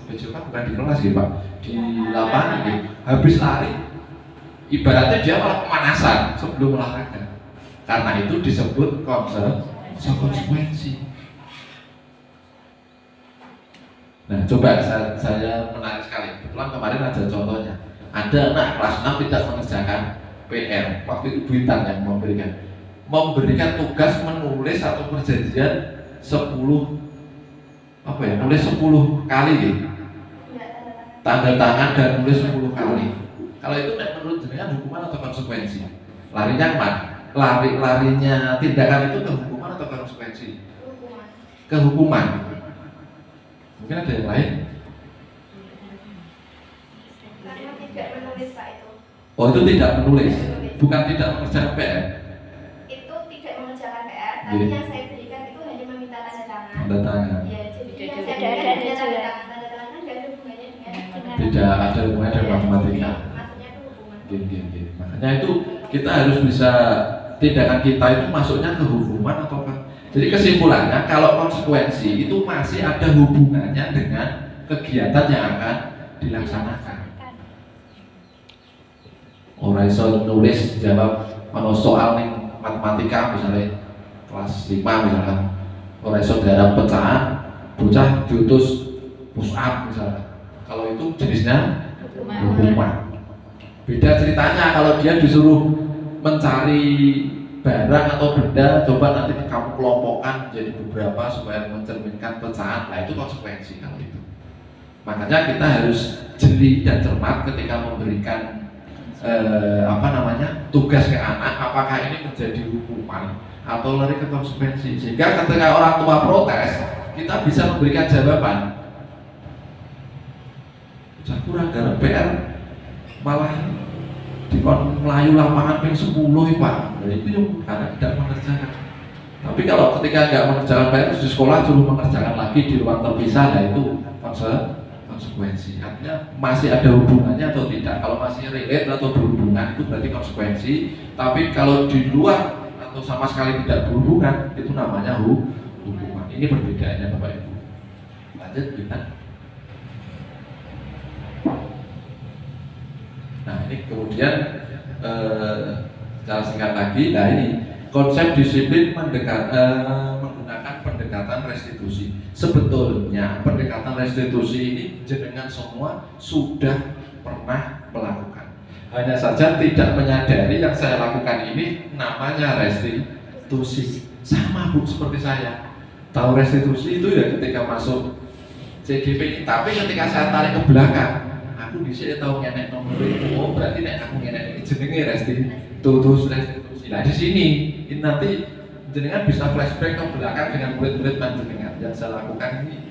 PJOK, bukan di kelas gitu Pak, di lapangan gitu, habis lari, ibaratnya dia malah pemanasan sebelum olahraga. Karena itu disebut konsekuensi. Nah, coba saya menarik sekali. Kebetulan kemarin ada contohnya. Ada anak kelas 6 tidak mengerjakan PR. Waktu itu Bu Intan yang memberikan tugas menulis satu perjanjian 10 kali gitu. Tanda tangan dan nulis 10 kali. Kalau itu menurut jenengan hukuman atau konsekuensi? Larinya kemana? Larinya tindakan itu ke hukuman atau konsekuensi? Ke hukuman. Mungkin ada yang lain? Karena tidak menulis Pak itu. Oh, itu tidak menulis, bukan tidak mengerjakan PR. Itu tidak mengerjakan PR, tapi yang saya berikan itu hanya meminta tanda tangan. Tanda tangan. Ya, jadi yang saya berikan hanya tanda tangan. Tanda tangan kan tidak ada hubungannya dengan Tidak ada hubungannya dengan matematika. Maksudnya itu hubungan. Gini. Makanya itu kita harus bisa tindakan kita itu masuknya ke hukuman atau ke. Jadi kesimpulannya kalau konsekuensi itu masih ada hubungannya dengan kegiatan yang akan dilaksanakan. Orang iso nulis jawab soal nih matematika misalnya kelas 5 misalkan, orang iso garap pecahan, bocah diutus push up misalnya. Kalau itu jenisnya hukuman. Beda ceritanya kalau dia disuruh mencari barang atau benda, coba nanti kamu kelompokkan jadi beberapa supaya mencerminkan pecahan. Nah, itu konsekuensi kalau itu. Makanya kita harus jeli dan cermat ketika memberikan tugas ke anak, apakah ini menjadi hukuman atau lari ke konsekuensi. Sehingga ketika orang tua protes, kita bisa memberikan jawaban. Bocah kurang garap PR, malah dikon melayu lapangan ping 10 Pak. Nah, itu yang karena tidak mengerjakan. Tapi kalau ketika nggak mengerjakan PR di sekolah suruh mengerjakan lagi di ruang terpisah, nah itu konsekuensi. Artinya masih ada hubungannya atau tidak. Kalau masih relate atau berhubungan itu berarti konsekuensi. Tapi kalau di luar atau sama sekali tidak berhubungan itu namanya hukuman. Ini perbedaannya Bapak Ibu. Lanjut kita. Nah, ini kemudian secara singkat lagi, nah ini konsep disiplin menggunakan pendekatan restitusi. Sebetulnya pendekatan restitusi ini jenengan semua sudah pernah melakukan. Hanya saja tidak menyadari yang saya lakukan ini namanya restitusi. Sama Bu seperti saya. Tahu restitusi itu ya ketika masuk CGP ini, tapi ketika saya tarik ke belakang, aku bisa tahu ngenek nomor itu. Oh, berarti nek aku ngenek ini jenenge restitusi. Nah, di sini ini nanti jenengan bisa flashback ke belakang dengan murid-murid panjenengan. Yang saya lakukan ini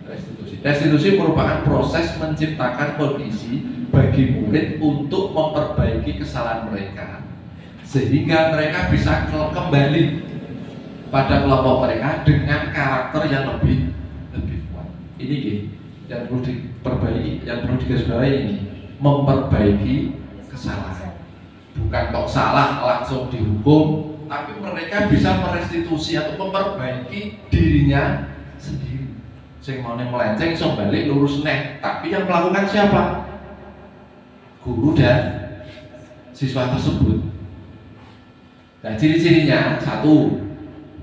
restitusi. Restitusi merupakan proses menciptakan kondisi bagi murid untuk memperbaiki kesalahan mereka sehingga mereka bisa kembali pada kelompok mereka dengan karakter yang lebih kuat. Ini yang perlu diperbaiki, yang perlu digarisbawahi ini memperbaiki kesalahan. Bukan kok salah langsung dihukum, tapi mereka bisa merestitusi atau memperbaiki dirinya sendiri. Sing mau melenceng iso balik lurus neh, tapi yang melakukan siapa? Guru dan siswa tersebut. Nah, ciri-cirinya satu,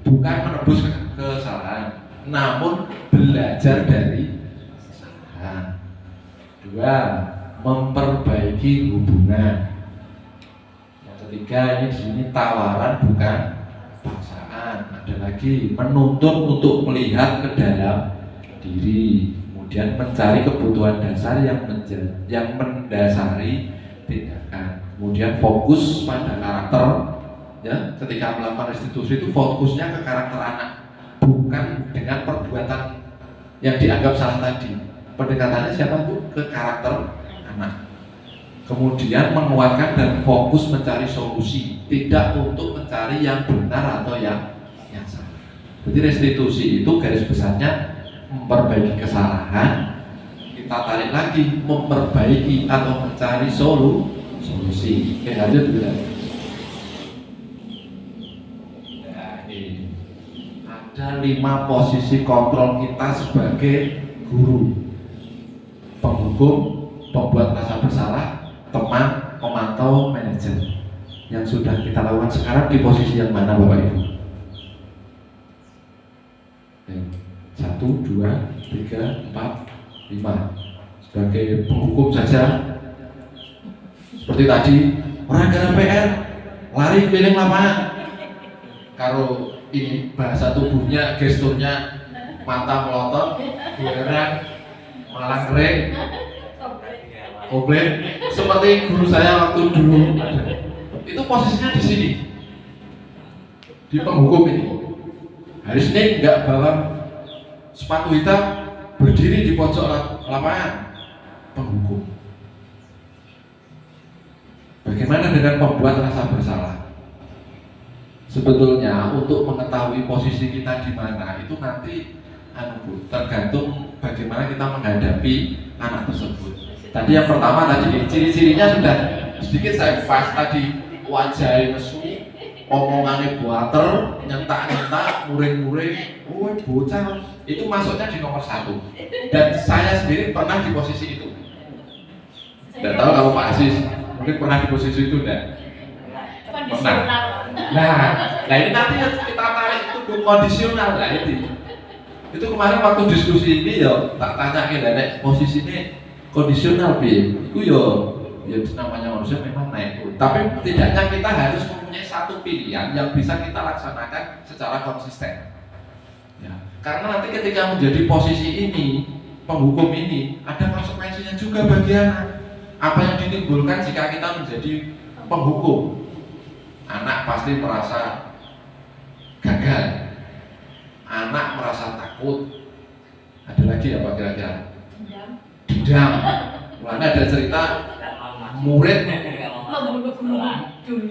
bukan menebus kesalahan, namun belajar dari kesalahan. Dua, memperbaiki hubungan. Yang ketiga, ini di sini tawaran bukan paksaan. Ada lagi, menuntun untuk melihat ke dalam diri, kemudian mencari kebutuhan dasar yang mendasari tindakan, kemudian fokus pada karakter, ya, ketika melakukan restitusi itu fokusnya ke karakter anak, bukan dengan perbuatan yang dianggap salah tadi. Pendekatannya siapa tuh? Ke karakter anak. Kemudian menguatkan dan fokus mencari solusi, tidak untuk mencari yang benar atau yang salah. Jadi restitusi itu garis besarnya memperbaiki kesalahan, kita tarik lagi memperbaiki atau mencari solusi. Oke, lanjut kita. Nah, ini ada 5 posisi kontrol kita sebagai guru: penghukum, pembuat rasa bersalah, teman, pemantau, manajer. Yang sudah kita lakukan sekarang di posisi yang mana, Bapak Ibu? 1, 2, 3, 4, 5. Sebagai penghukum saja, seperti tadi, orang gara PR lari keliling lapangan. Kalau ini bahasa tubuhnya, gesturnya, mata melotot, gerak, malang kering, komplain, seperti guru saya waktu dulu. Itu posisinya di sini, di penghukum ini. Hari Senin nggak bawa sepatu hitam, berdiri di pojok lapangan, penghukum. Bagaimana dengan pembuat rasa bersalah? Sebetulnya untuk mengetahui posisi kita di mana itu nanti tergantung bagaimana kita menghadapi anak tersebut. Tadi yang pertama tadi ciri-cirinya sudah sedikit saya pas tadi, wajahnya nesu, omongannya buater, nyentak-nyentak, muring-muring, bocah. Itu masuknya di nomor 1. Dan saya sendiri pernah di posisi itu. Tidak tahu kalau Pak Aziz mungkin pernah di posisi itu enggak? Pernah. Nah ini nanti kita tarik itu ke kondisional lah itu. Itu kemarin waktu diskusi ini ya tak tanya ke Nenek, posisinya kondisional bi. Itu ya namanya manusia memang naik turun. Tapi tidaknya kita harus mempunyai satu pilihan yang bisa kita laksanakan secara konsisten. Ya, karena nanti ketika menjadi posisi ini, penghukum ini, ada konsekuensinya juga bagi anak. Apa yang ditimbulkan jika kita menjadi penghukum? Anak pasti merasa gagal, anak merasa takut. Ada lagi apa kira-kira? Dendam. Mulanya ada cerita murid.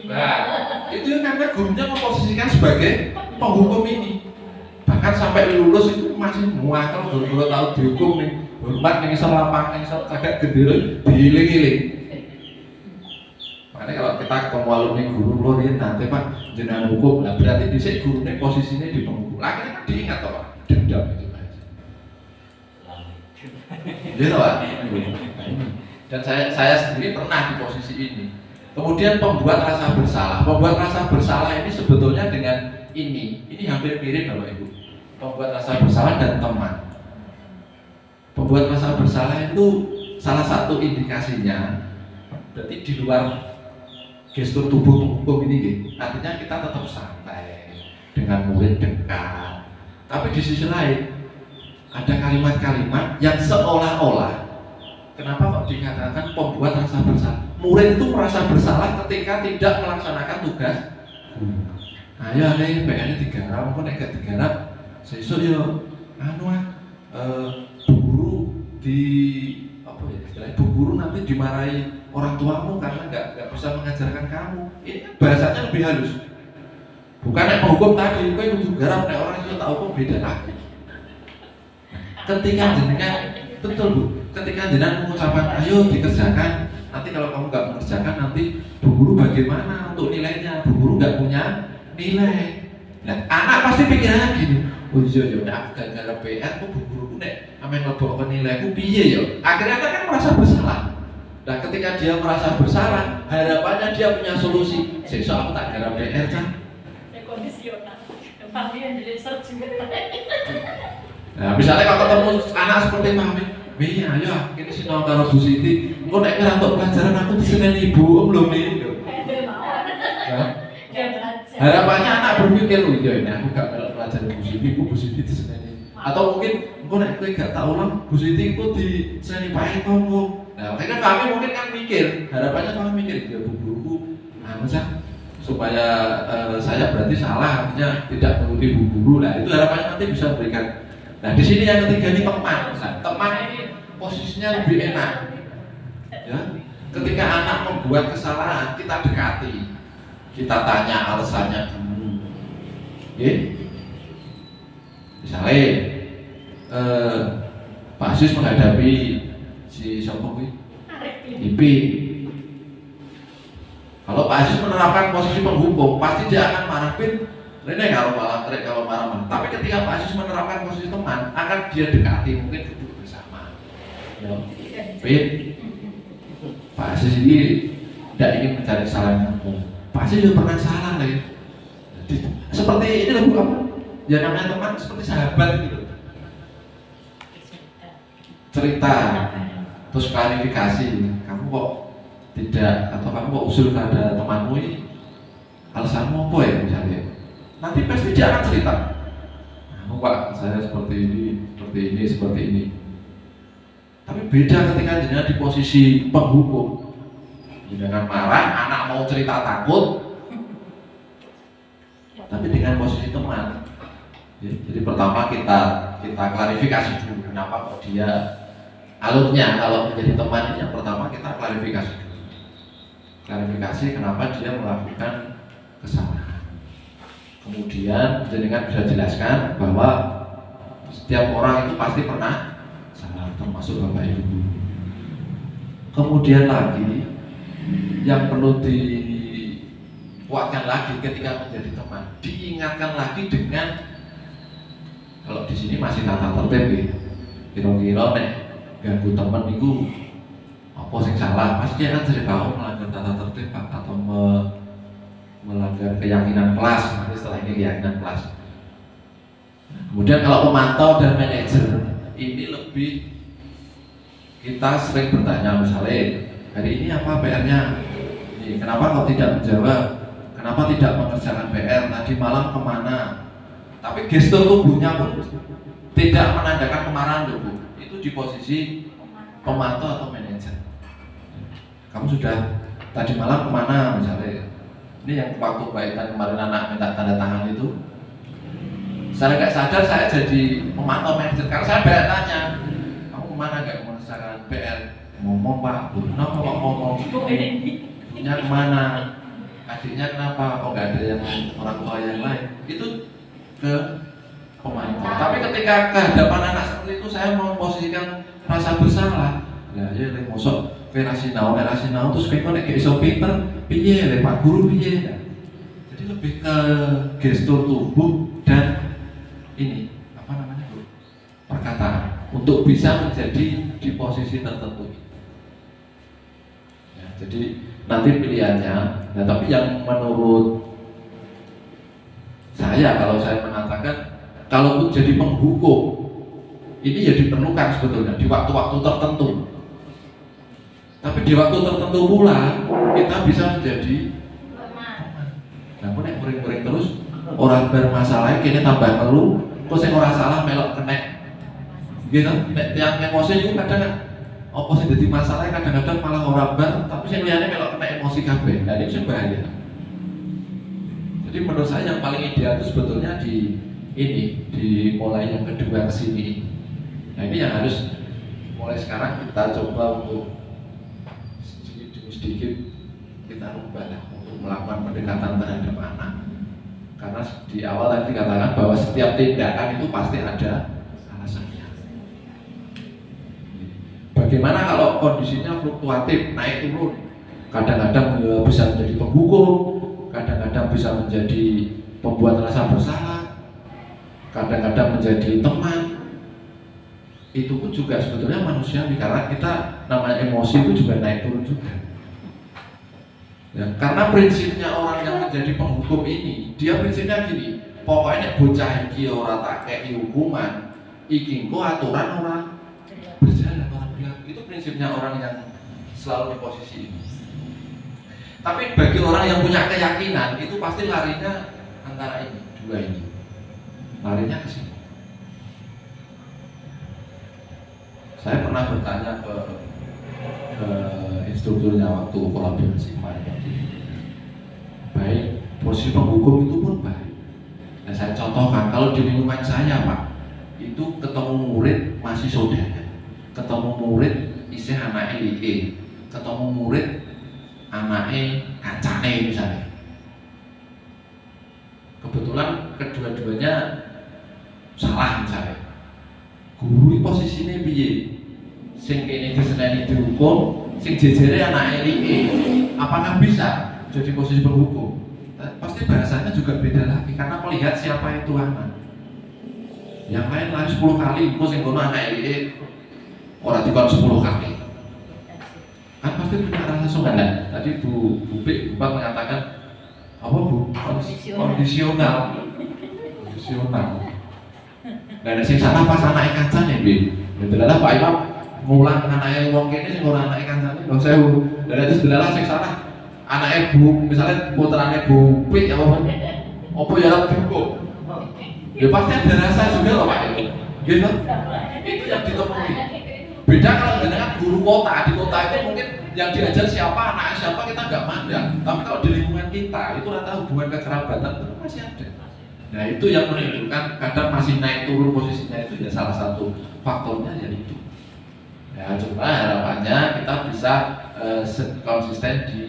Nah, itu karena gurunya memposisikan sebagai penghukum ini. Bahkan sampai lulus itu masih muak kalau guru-guru tahu dihukum nih, hormat nih isor lapang, nih isor agak gede, diiling-iling. Makanya kalau kita ketemu alumni guru loh nanti Pak jenengan hukum, lah berarti di sini gurunya posisinya di penghukum. Lagi kan diingat toh Pak, dendam itu aja. Gitu Pak. Dan saya sendiri pernah di posisi ini. Kemudian pembuat rasa bersalah. Pembuat rasa bersalah ini sebetulnya dengan ini hampir mirip Bapak Ibu. Pembuat rasa bersalah dan teman. Pembuat rasa bersalah itu salah satu indikasinya berarti di luar gestur tubuh penghukum ini, artinya kita tetap santai dengan murid dekat. Tapi di sisi lain ada kalimat-kalimat yang seolah-olah, kenapa kok dikatakan pembuat rasa bersalah? Murid itu merasa bersalah ketika tidak melaksanakan tugas. Ayo nih, PR-nya digarap, kok nek gak digarap, sesuk yo bu guru di apa ya istilahnya, bu guru nanti dimarahi orang tuamu karena nggak bisa mengajarkan kamu. Ini kan bahasanya lebih halus. Bukan nek penghukum tadi, kowe kudu garap, nek orang itu tak hukum beda lagi. Ketika jenengan betul Bu, ketika jenengan mengucapkan ayo dikerjakan, nanti kalau kamu nggak mengerjakan nanti bu guru bagaimana untuk nilainya? Bu guru nggak punya nilai. Nah, anak pasti pikirannya gini, oh iya ya nek aku gara-gara PR kok guruku nek amen lebokno nilaiku piye ya. Akhirnya anak kan merasa bersalah. Nah ketika dia merasa bersalah, harapannya dia punya solusi. Sesuk aku tak gara PR kan. Kondisional. Kalian jadi search juga. Nah, misalnya kalau ketemu anak seperti Mami, iya, ayo, ini sinau karo Bu Siti. Engko nek ngerantuk pelajaran aku diseneni ibu, belum nih. Harapannya anak berpikir, oh iya ini aku gak melok pelajaran Bu Siti, Bu Siti diseneni. Atau mungkin engko nek kowe gak tak ulang, Bu Siti ku diseneni Pak Eko kok. Nah, akhirnya kami mungkin kan mikir, harapannya kami mikir, ya Bu guruku, masa supaya saya berarti salah, artinya tidak mengikuti Bu guru. Nah, itu harapannya nanti bisa memberikan. Nah di sini yang ketiga ini teman. Nah, teman ini posisinya lebih enak. Ya, ketika anak membuat kesalahan kita dekati, kita tanya alasannya dulu. Misalnya Pak Aziz menghadapi si Sopo Ipi. Kalau Pak Aziz menerapkan posisi penghukum, pasti dia akan marah Pin. Rene kalau marah. Tapi ketika Pak Aziz menerapkan posisi teman, akan dia dekati, mungkin duduk bersama. Ya, Pak Aziz ini tidak ingin mencari kesalahan kamu. Pak Aziz juga pernah salah lah ya. Seperti ini loh apa? Ya namanya teman seperti sahabat gitu. Cerita, terus klarifikasi. Kamu kok tidak atau kamu kok usul pada temanmu ini? Alasanmu apa ya misalnya? Nanti pasti dia akan cerita. Nah, Pak, saya seperti ini. Tapi beda ketika jenengan di posisi penghukum. Jenengan marah, anak mau cerita takut. Tapi dengan posisi teman. Ya, jadi pertama kita klarifikasi dulu kenapa kok dia alurnya kalau menjadi teman ini yang pertama kita klarifikasi dulu. Klarifikasi kenapa dia melakukan kesalahan. Kemudian jenengan bisa jelaskan bahwa setiap orang itu pasti pernah salah, termasuk Bapak Ibu. Kemudian lagi yang perlu dikuatkan lagi ketika menjadi teman, diingatkan lagi dengan kalau di sini masih tata tertib ya. Kira-kira nek ganggu teman itu apa sing salah? Pasti dia kan cerita melanggar tata tertib atau melanggar keyakinan kelas. Nanti setelah ini keyakinan kelas. Kemudian kalau pemantau dan manajer ini lebih kita sering bertanya misalnya hari ini apa PR-nya? Kenapa kau tidak menjawab? Kenapa tidak mengerjakan PR? Tadi malam kemana? Tapi gestur tubuhnya pun tidak menandakan kemarahan loh Bu. Itu di posisi pemantau atau manajer. Kamu sudah tadi malam kemana misalnya? Ini yang waktu baikan kemarin anak minta tanda tangan itu, saya nggak sadar saya jadi pemantau manajer karena saya banyak tanya, kamu kemana nggak mengerjakan PR? Ngomong Pak, kenapa kok ngomong? Punya kemana? Adiknya kenapa? Kok nggak ada yang orang tua yang lain? Itu ke pemantau. Tapi ketika kehadapan anak seperti itu saya memposisikan rasa bersalah. Ya ya, mosok verasi nau terus kayak nek iso pinter piye le Pak Guru piye. Jadi lebih ke gestur tubuh dan ini apa namanya Bu? Perkataan untuk bisa menjadi di posisi tertentu. Ya, jadi nanti pilihannya. Nah, tapi yang menurut saya kalau saya mengatakan kalau untuk jadi penghukum ini ya diperlukan sebetulnya di waktu-waktu tertentu. Tapi di waktu tertentu pula kita bisa menjadi teman. Nah, aku nek muring-muring terus orang bermasalah kini tambah ngeluh, terus yang orang salah melok kena. Gitu, nek yang emosi juga kadang apa sih jadi masalah kadang-kadang malah orang bar, tapi yang liane melok kena emosi kabeh. Nah, ini bahaya. Jadi menurut saya yang paling ideal itu sebetulnya di mulai yang kedua kesini. Nah, ini yang harus mulai sekarang kita coba untuk sedikit kita rubah untuk melakukan pendekatan terhadap anak. Karena di awal tadi dikatakan bahwa setiap tindakan itu pasti ada alasannya. Bagaimana kalau kondisinya fluktuatif, naik turun? Kadang-kadang bisa menjadi penghukum, kadang-kadang bisa menjadi pembuat rasa bersalah. kadang-kadang menjadi teman, itu pun juga sebetulnya manusiawi karena kita namanya emosi itu juga naik turun juga. Ya, karena prinsipnya orang yang menjadi penghukum ini, dia prinsipnya gini, pokoknya bocah iki ora tak kei hukuman, iki engko aturan orang berjalan orang berlaku. Itu prinsipnya orang yang selalu di posisi ini. Tapi bagi orang yang punya keyakinan itu pasti larinya antara ini, dua ini, larinya ke sini. Saya pernah bertanya ke instrukturnya waktu kolaborasi kemarin, baik posisi penghukum itu pun baik. Nah, saya contohkan kalau di lingkungan saya Pak, itu ketemu murid masih saudara, ketemu murid isih anak LIE, ketemu murid anaknya kancane misalnya. Kebetulan kedua-duanya salah misalnya. Guru posisinya piye? Sing kene diseneni dihukum, sing jejere anak LIE. Apakah bisa jadi posisi penghukum? Pasti bahasanya juga beda lagi karena melihat siapa itu anak. Yang lain lari 10 kali, engko sing kono anak LIE ora dikon 10 kali. Kan pasti punya rasa sungkan. Tadi Bu Bupik mengatakan apa Bu? Kondisional. Nah, ada sing salah pas anak kancane piye? Delalah Pak Imam ngulang anake wong kene sing ora anake kancane lho sewu. Dan itu delalah sing salah anake Bu, misalnya putrane Bupik apa ya dihukum. Ya pasti ada rasa juga loh Pak. Gitu. Itu yang ditemui. Beda kalau dengan guru kota, di kota itu mungkin yang diajar siapa, anaknya siapa kita nggak mandang. Tapi kalau di lingkungan kita itu rata hubungan kekerabatan itu masih ada. Nah itu yang menunjukkan kadang masih naik turun posisinya itu ya salah satu faktornya ya itu. Ya cuma harapannya kita bisa konsisten di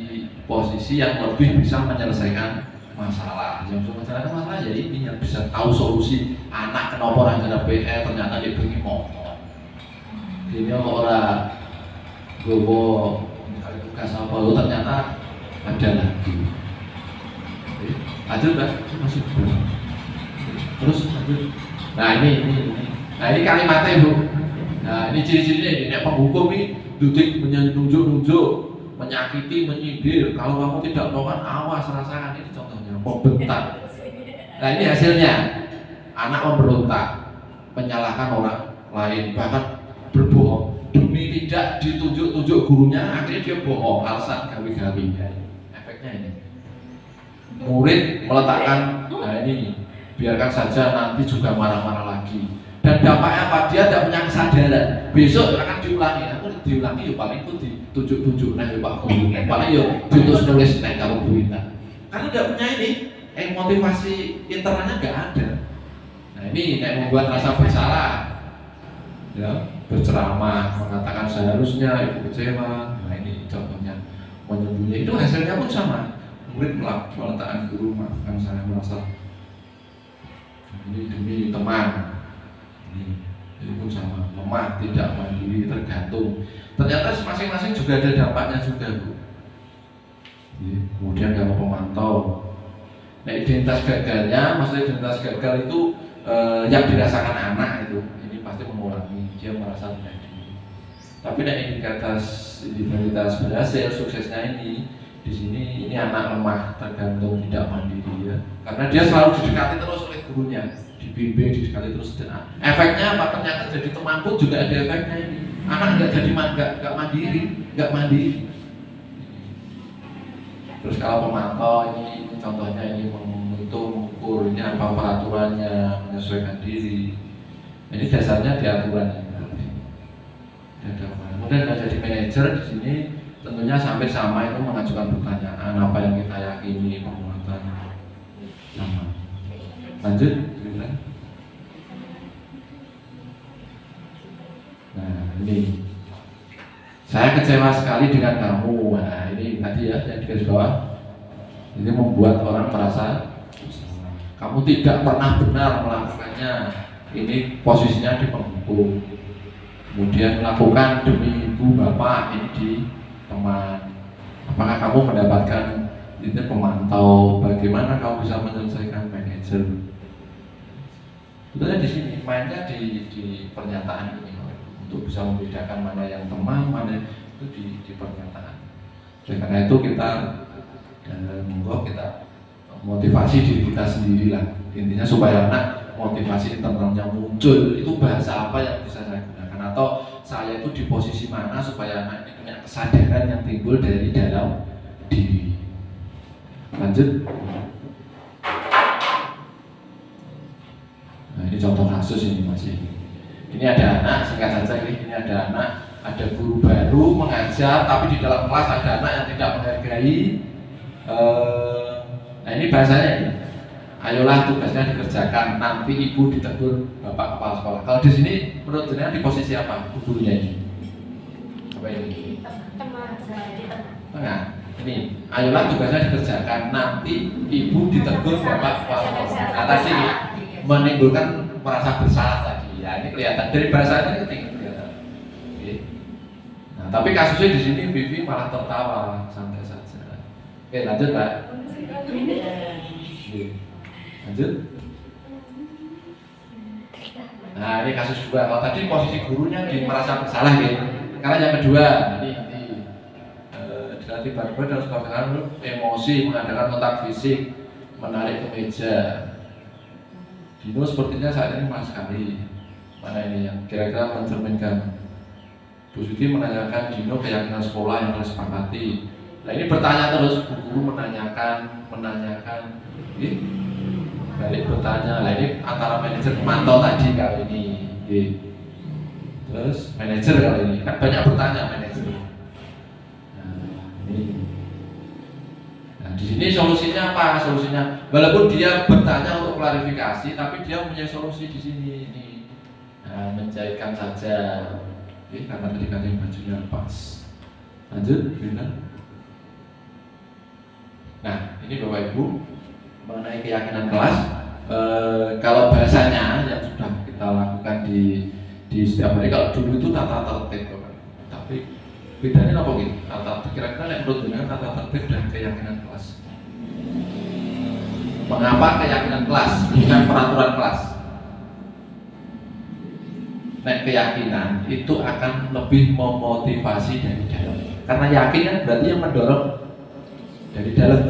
posisi yang lebih bisa menyelesaikan masalah. Yang bisa menyelesaikan masalah ya ini yang bisa tahu solusi. Anak kenapa orang kena PE ternyata dia pergi motor. Ini orang gowo misalnya tugas apa lo ternyata ada lagi. Lanjut Mbak, masih belum. Terus lanjut. Nah ini kalimatnya Bu. Nah ini ciri-cirinya ini penghukum ini duduk menunjuk-nunjuk, menyakiti, menyindir. Kalau kamu tidak melakukan awas rasakan, ini contohnya pembentak. Nah ini hasilnya anak memberontak, menyalahkan orang lain, bahkan berbohong demi tidak ditunjuk-tunjuk gurunya, akhirnya dia bohong alasan gawi-gawi. Efeknya ini murid meletakkan, nah ini biarkan saja nanti juga marah-marah lagi. Dan dampaknya apa? Dia tidak punya kesadaran. Besok akan diulangi. Aku diulangi ya paling itu ditunjuk-tunjuk nah ya Pak Guru. Paling ya ditulis-nulis nah kalau Bu Intan. Karena tidak punya ini, motivasi internalnya nggak ada. Nah ini yang membuat rasa bersalah. Ya, berceramah mengatakan seharusnya ibu kecewa. Nah ini contohnya menyembunyi. Itu hasilnya pun sama. Murid meletakkan guru maafkan saya merasa ini demi teman. Ini pun sama, lemah, tidak mandiri, tergantung. Ternyata masing-masing juga ada dampaknya juga Bu. Kemudian kalau pemantau, nah identitas gagalnya, maksudnya identitas gagal itu yang dirasakan anak itu, ini pasti mengurangi, dia merasa rendah diri. Tapi nah identitas berhasil, suksesnya ini di sini ini anak lemah, tergantung, tidak mandiri ya. Karena dia selalu didekati terus oleh gurunya. Dibimbing, didekati terus. Efeknya apa? Ternyata jadi teman pun juga ada efeknya ini. Anak nggak jadi nggak mandiri. Terus kalau pemantau ini contohnya ini menghitung, mengukur ini apa peraturannya, menyesuaikan diri. Ini dasarnya di aturan ini. Kemudian jadi manajer di sini tentunya sampai sama itu mengajukan pertanyaan apa yang kita yakini penguatan sama. Lanjut. Nah ini saya kecewa sekali dengan kamu. Nah ini tadi ya yang di garis bawah ini membuat orang merasa kamu tidak pernah benar melakukannya. Ini posisinya di penghukum. Kemudian melakukan demi ibu bapak ini di teman. Apakah kamu mendapatkan ini pemantau? Bagaimana kamu bisa menyelesaikan manajer? Sebetulnya di sini mainnya di pernyataan ini untuk bisa membedakan mana yang teman, mana itu di pernyataan. Oleh karena itu kita monggo kita motivasi diri kita sendiri lah. Intinya supaya anak motivasi internalnya muncul. Itu bahasa apa yang bisa saya gunakan atau saya itu di posisi mana supaya anak ini punya kesadaran yang timbul dari dalam diri. Lanjut. Nah, ini contoh kasus ini masih. Ini ada anak, singkat saja ini ada anak, ada guru baru mengajar, tapi di dalam kelas ada anak yang tidak menghargai. Nah ini bahasanya ini. Ayolah tugasnya dikerjakan, nanti ibu ditegur bapak kepala sekolah. Kalau di sini menurut jenengan di posisi apa gurunya ini? Apa ini? Tengah. Ini, ayolah tugasnya dikerjakan, nanti ibu ditegur bapak kepala sekolah. Nah tadi menimbulkan merasa bersalah tadi. Ya ini kelihatan dari bahasanya kelihatan. Oke. Nah tapi kasusnya di sini Vivi malah tertawa santai saja. Oke lanjut Pak. Lanjut. Nah ini kasus dua. Kalau tadi posisi gurunya merasa bersalah gitu. Karena yang kedua ini dilatih barbar dan sebagainya emosi, mengadakan kontak fisik, menarik ke meja. Dino sepertinya saat ini mas sekali. Mana ini yang kira-kira mencerminkan? Bu Siti menanyakan Dino keyakinan sekolah yang telah sepakati. Nah ini bertanya terus, bu guru menanyakan, balik bertanya. Nah ini antara manajer pemantau tadi kali ini, terus manajer kali ini kan banyak bertanya manajer. Nah, ini. Nah di sini solusinya apa? Solusinya, walaupun dia bertanya untuk klarifikasi, tapi dia punya solusi di sini. Ini. Nah, mencairkan saja. Karena tadi katanya bajunya lepas. Lanjut, Bina. Nah, ini Bapak Ibu mengenai keyakinan kelas. Kalau bahasanya yang sudah kita lakukan di setiap hari, kalau dulu itu tata tertib, Bapak. Tapi bedanya apa gitu? Kira-kira yang menurut dengan tata tertib dan keyakinan kelas. Mengapa keyakinan kelas bukan peraturan kelas? Nah, keyakinan itu akan lebih memotivasi dari dalam. Karena yakin kan berarti yang mendorong dari dalam.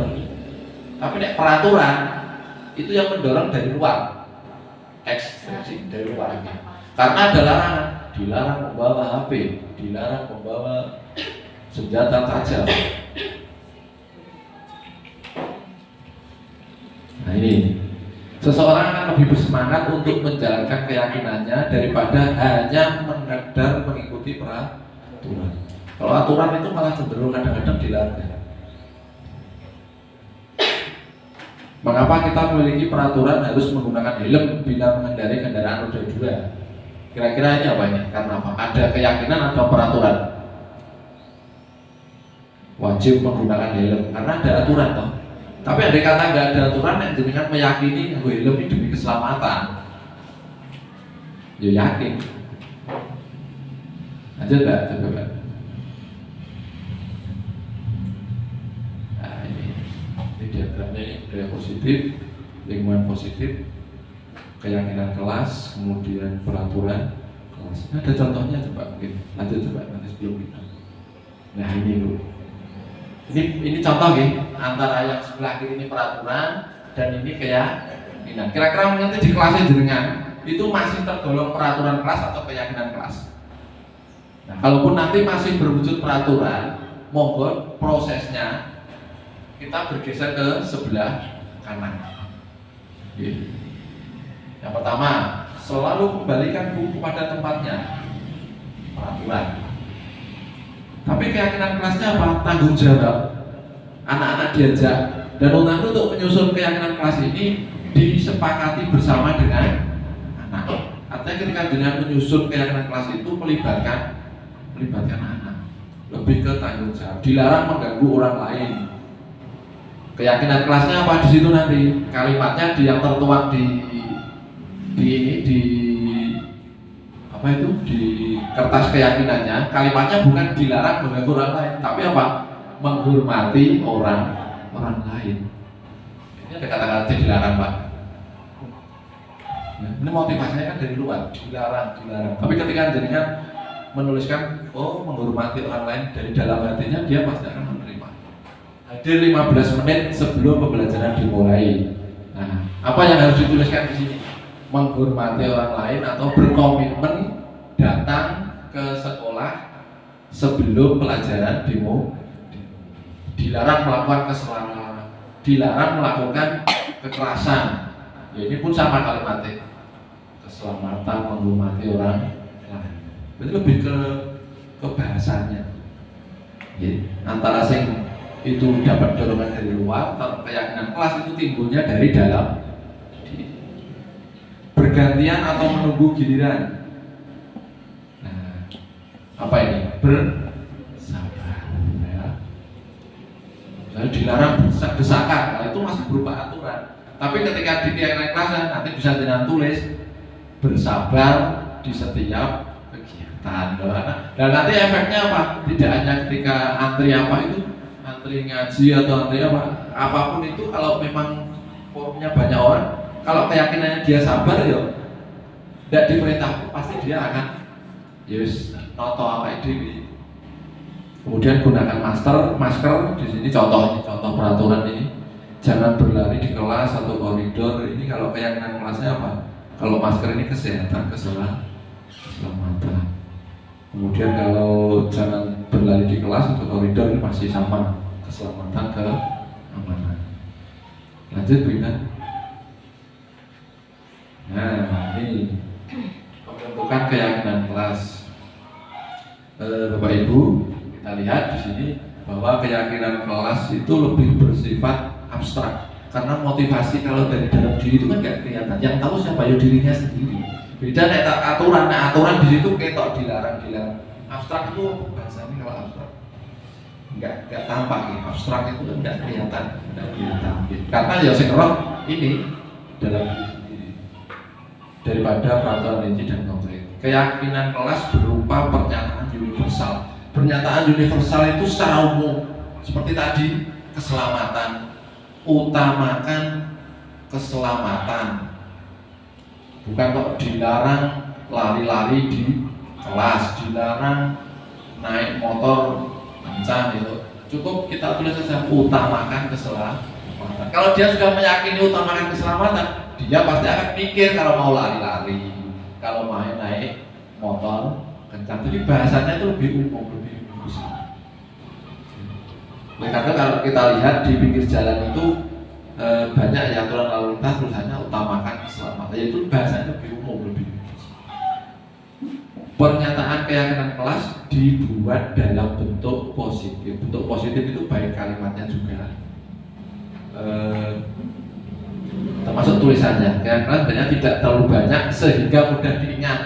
Tapi nek peraturan itu yang mendorong dari luar, ekstensi dari luar. Karena ada larangan, dilarang membawa HP, dilarang membawa senjata tajam. Nah ini, seseorang akan lebih bersemangat untuk menjalankan keyakinannya daripada hanya mengendar mengikuti peraturan. Kalau aturan itu malah cenderung kadang-kadang dilanggar. Mengapa kita memiliki peraturan harus menggunakan helm bila mengendarai kendaraan roda 2? Kira-kira ini apa ini? Karena apa? Ada keyakinan atau peraturan? Wajib menggunakan helm karena ada aturan toh. Tapi andai kata nggak ada aturan, yang jenengan meyakini helm ini demi keselamatan, ya yakin. Lanjut nggak? Coba Pak. Nah ini diagramnya ini budaya positif, lingkungan positif, keyakinan kelas, kemudian peraturan kelas. Nah, ada contohnya coba mungkin. Lanjut coba nanti sebelum kita. Nah ini Bu. Ini contoh ya, antara yang sebelah kiri ini peraturan dan ini keyakinan. Kira-kira nanti di kelasnya jenengan itu masih tergolong peraturan kelas atau keyakinan kelas. Nah, kalaupun nanti masih berwujud peraturan, monggo prosesnya kita bergeser ke sebelah kanan. Yang pertama, selalu kembalikan buku pada tempatnya, peraturan. Tapi keyakinan kelasnya apa? Tanggung jawab. Anak-anak diajak dan untuk menyusun keyakinan kelas ini disepakati bersama dengan anak. Artinya ketika dengan menyusun keyakinan kelas itu melibatkan anak. Lebih ke tanggung jawab. Dilarang mengganggu orang lain. Keyakinan kelasnya apa di situ nanti? Kalimatnya yang tertuang di apa itu di kertas keyakinannya, kalimatnya bukan dilarang mengganggu orang lain, tapi apa? Menghormati orang lain. Ini ada kata-kata dilarang Pak. Ya, ini motivasinya kan dari luar, dilarang. Tapi ketika jenengan menuliskan, oh menghormati orang lain dari dalam hatinya, dia pasti akan menerima. Hadir 15 menit sebelum pembelajaran dimulai. Nah, apa yang harus dituliskan di sini? Menghormati orang lain atau berkomitmen datang ke sekolah sebelum pelajaran dimulai. Dilarang melakukan kesalahan, dilarang melakukan kekerasan. Ya, ini pun sama kalimatnya. Keselamatan, menghormati orang lain. Berarti lebih ke bahasanya. Ya, antara sing itu dapat dorongan dari luar, atau keyakinan kelas itu timbulnya dari dalam. Bergantian atau menunggu giliran. Nah, apa ini? Bersabar. Ya. Jadi dilarang desak-desakan, nah itu masih berupa aturan. Tapi ketika di keyakinan kelas nanti bisa dengan tulis bersabar di setiap kegiatan. Dan nanti efeknya apa? Tidak hanya ketika antri apa itu, antri ngaji atau antri apa, apapun itu kalau memang forumnya banyak orang, kalau keyakinannya dia sabar ya, tidak diperintah pasti dia akan yes noto apa itu. Kemudian gunakan masker di sini contoh peraturan ini, jangan berlari di kelas atau koridor. Ini kalau keyakinan kelasnya apa? Kalau masker ini kesehatan, keselamatan. Kemudian kalau jangan berlari di kelas atau koridor ini masih sama, keselamatan, keamanan. Lanjut Bu Ina. Nah ini pembentukan keyakinan kelas. Bapak Ibu, kita lihat di sini bahwa keyakinan kelas itu lebih bersifat abstrak karena motivasi kalau dari dalam diri itu kan nggak kelihatan. Yang tahu siapa ya dirinya sendiri. Beda nek aturan di situ ketok dilarang. Abstrak itu bahasanya kalau abstrak nggak tampak ya. Abstrak itu kan nggak kelihatan. Karena ya sekarang ini dalam diri sendiri daripada peraturan rinci dan konkret. Keyakinan kelas berupa pernyataan universal. Pernyataan universal itu secara umum seperti tadi, keselamatan, utamakan keselamatan. Bukan kok dilarang lari-lari di kelas, dilarang naik motor kencang itu. Cukup kita tulis saja utamakan keselamatan. Kalau dia sudah meyakini utamakan keselamatan, dia pasti akan pikir kalau mau lari-lari, kalau mau naik motor kencang. Jadi bahasanya itu lebih umum, lebih besar. Nah, karena kalau kita lihat di pinggir jalan itu banyak ya aturan lalu lintas tulisannya utamakan keselamatan. Yaitu bahasanya lebih umum, lebih besar. Pernyataan keyakinan kelas dibuat dalam bentuk positif. Bentuk positif itu baik kalimatnya juga, termasuk tulisannya. Keyakinan kelas banyak tidak terlalu banyak sehingga mudah diingat.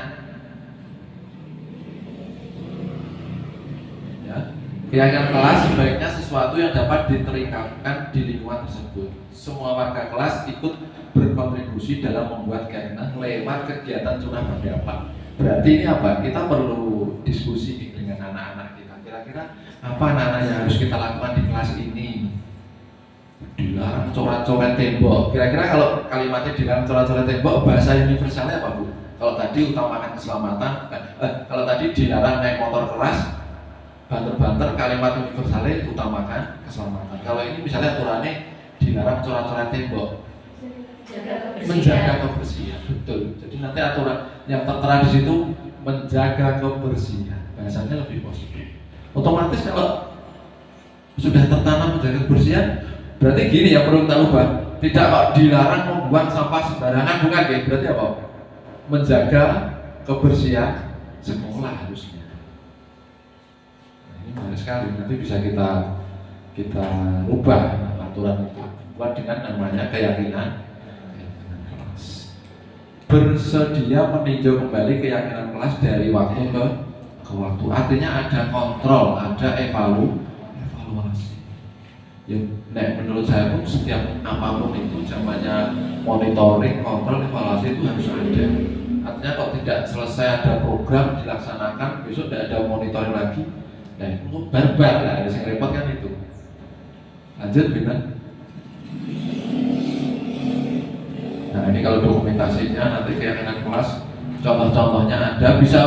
Keyakinan kelas sebaiknya sesuatu yang dapat diterapkan di lingkungan tersebut. Semua warga kelas ikut berkontribusi dalam membuat keyakinan lewat kegiatan curah pendapat. Berarti ini apa? Kita perlu diskusi dengan anak-anak kita. Kira-kira apa anak-anak yang harus kita lakukan di kelas ini? Dilarang coret-coret tembok. Kira-kira kalau kalimatnya dilarang coret-coret tembok, bahasa universalnya apa Bu? Kalau tadi utamakan keselamatan, kalau tadi dilarang naik motor keras, banter-banter, kalimat universalnya utamakan keselamatan. Kalau ini misalnya aturannya dilarang coret-coret tembok, menjaga kebersihan. Betul. Jadi nanti aturan yang tertera di situ menjaga kebersihan. Bahasanya lebih positif. Otomatis kalau sudah tertanam menjaga kebersihan, berarti gini yang perlu kita ubah. Tidak kok dilarang membuang sampah sembarangan, bukan kayak berarti apa? Menjaga kebersihan sekolah harusnya. Banyak sekali, nanti bisa kita ubah aturan itu buat dengan namanya keyakinan kelas. Bersedia meninjau kembali keyakinan kelas dari waktu ke waktu. Artinya ada kontrol, ada evaluasi. Ya, menurut saya pun setiap apapun itu zamannya monitoring, kontrol, evaluasi itu harus ada. Artinya kok tidak selesai ada program dilaksanakan, besok tidak ada monitoring lagi. Nah, itu barbar lah, ada yang repot kan itu. Lanjut, benar. Nah ini kalau dokumentasinya nanti keyakinan kelas, contoh-contohnya ada, bisa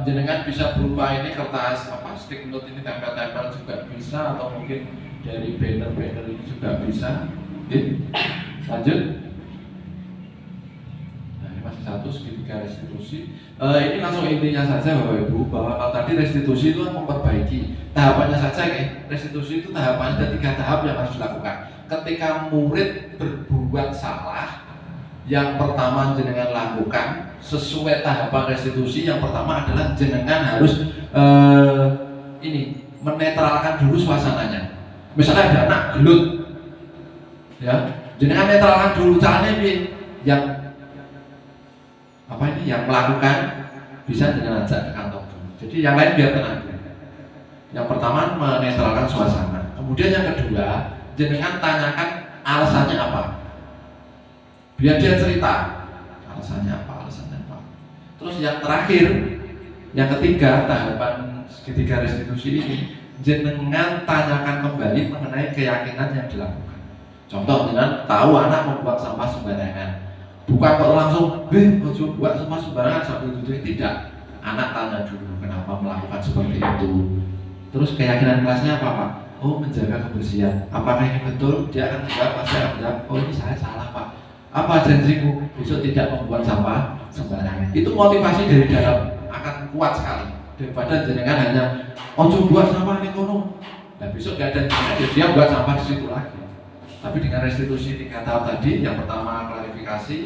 jenengan bisa berupa ini kertas apa stick note ini tempel-tempel juga bisa, atau mungkin dari banner-banner ini juga bisa. Oke, lanjut. Nah ini masih satu segitiga restitusi. Ini langsung intinya saja Bapak Ibu, bahwa kalau tadi restitusi itu memperbaiki tahapannya saja nih. Restitusi itu tahapannya ada 3 tahap yang harus dilakukan. Ketika murid berbuat salah, yang pertama jenengan lakukan sesuai tahapan restitusi. Yang pertama adalah jenengan harus ini menetralkan dulu suasananya. Misalnya ada anak gelut, ya, jenengan netralkan dulu. Caranya yang apa ini, yang melakukan bisa jenengan ajak ke kantor dulu. Jadi yang lain biar tenang dulu. Yang pertama menetralkan suasana. Kemudian yang kedua, jenengan tanyakan alasannya apa. Biar dia cerita alasannya apa. Terus yang terakhir, yang ketiga, tahapan ketiga restitusi ini, jenengan tanyakan kembali mengenai keyakinan yang dilakukan. Contoh, jenengan tahu anak membuang sampah sembarangan, bukan kok langsung, buat sampah sembarangan sambil duduk. Tidak, anak tanya dulu kenapa melakukan seperti itu. Terus keyakinan kelasnya apa Pak? Oh, menjaga kebersihan. Apakah ini betul? Dia akan menjawab, pasti akan menjawab, oh ini saya salah Pak. Apa janjimu? Besok tidak membuat sampah sembarangan. Itu motivasi dari dalam akan kuat sekali daripada jenengan hanya buat sampah nih kono. Nah besok gak ada janjinya, dia buat sampah di situ lagi. Tapi dengan restitusi 3 tahap tadi, yang pertama klarifikasi,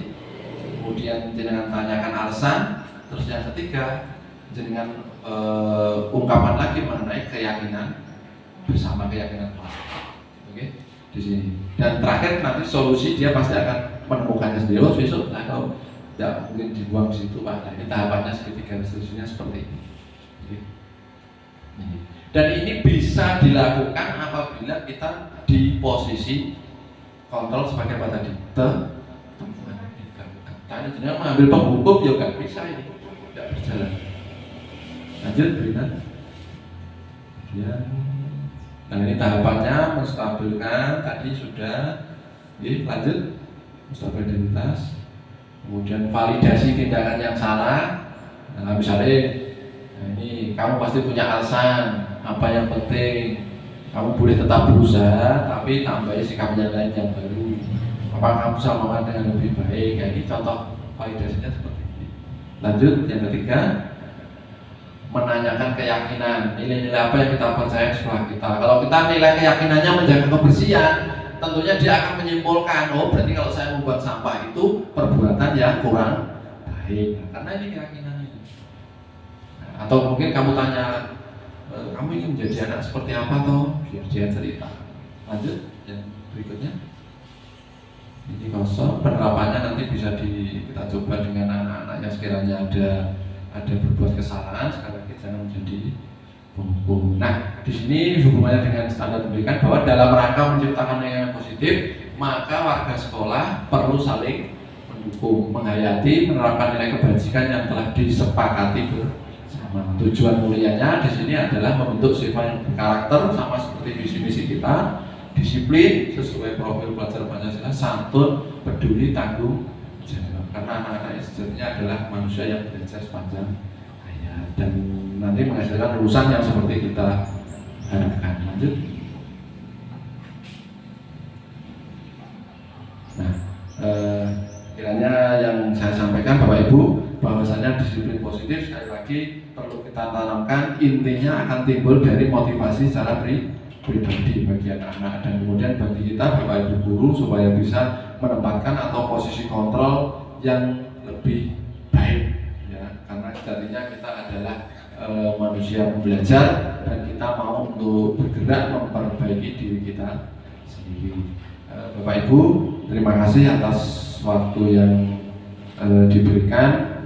kemudian jenengan tanyakan alasan, terus yang ketiga jenengan ungkapan lagi mengenai keyakinan bersama, keyakinan kelas. Oke, di sini. Dan terakhir nanti solusi dia pasti akan menemukannya sendiri. Oh besok kalau tidak mungkin dibuang di situ Pak. Nah, ini tahapannya segitiga restitusinya seperti ini. Oke. Dan ini bisa dilakukan apabila kita di posisi kontrol sebagai apa tadi? Tadi jenengan mengambil penghukum ya nggak bisa, ini tidak berjalan. Lanjut berikan. Nah ini tahapannya menstabilkan tadi sudah. Lanjut. Stabilitas, kemudian validasi tindakan yang salah. Nah misalnya, ini kamu pasti punya alasan apa yang penting, kamu boleh tetap berusaha tapi tambahin sikap yang lain yang baru. Apa kamu samakan dengan lebih baik? Nah, ini contoh validasinya seperti ini. Lanjut, yang ketiga, menanyakan keyakinan, nilai-nilai apa yang kita percaya setelah kita. Kalau kita nilai keyakinannya menjaga kebersihan, tentunya dia akan menyimpulkan, oh berarti kalau saya membuat sampah itu perbuatan yang kurang baik, karena ini keyakinannya. Nah, atau mungkin kamu tanya, kamu ingin menjadi anak seperti apa toh? Biar dia cerita. Lanjut, yang berikutnya. Ini kosong, penerapannya nanti bisa kita coba dengan anak-anak yang sekiranya ada berbuat kesalahan, sekali lagi jangan menjadi hukum. Nah, di sini hubungannya dengan standar pendidikan bahwa dalam rangka menciptakan yang positif, maka warga sekolah perlu saling mendukung, menghayati, menerapkan nilai kebajikan yang telah disepakati bersama. Tujuan mulianya di sini adalah membentuk siswa yang berkarakter sama seperti visi-misi kita, disiplin sesuai profil pelajar Pancasila, santun, peduli, tanggung jawab. Karena anak-anak sejatinya adalah manusia yang belajar sepanjang hayat dan nanti menghasilkan lulusan yang seperti kita harapkan. Lanjut. Nah, kiranya yang saya sampaikan Bapak Ibu, bahwasanya disiplin positif sekali lagi perlu kita tanamkan, intinya akan timbul dari motivasi secara pribadi bagi anak-anak dan kemudian bagi kita Bapak Ibu guru supaya bisa menempatkan atau posisi kontrol yang lebih baik ya, karena sejatinya kita adalah manusia belajar dan kita mau untuk bergerak memperbaiki diri kita sendiri. Bapak Ibu, terima kasih atas waktu yang diberikan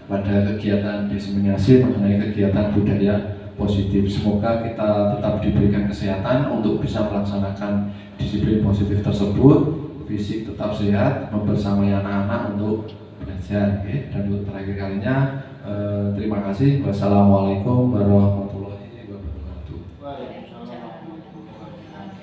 pada kegiatan diseminasi mengenai kegiatan budaya positif. Semoga kita tetap diberikan kesehatan untuk bisa melaksanakan disiplin positif tersebut, fisik tetap sehat, membersamai anak-anak untuk belajar. Dan untuk terakhir kalinya, terima kasih. Wassalamualaikum warahmatullahi wabarakatuh. Waalaikumsalam warahmatullahi wabarakatuh.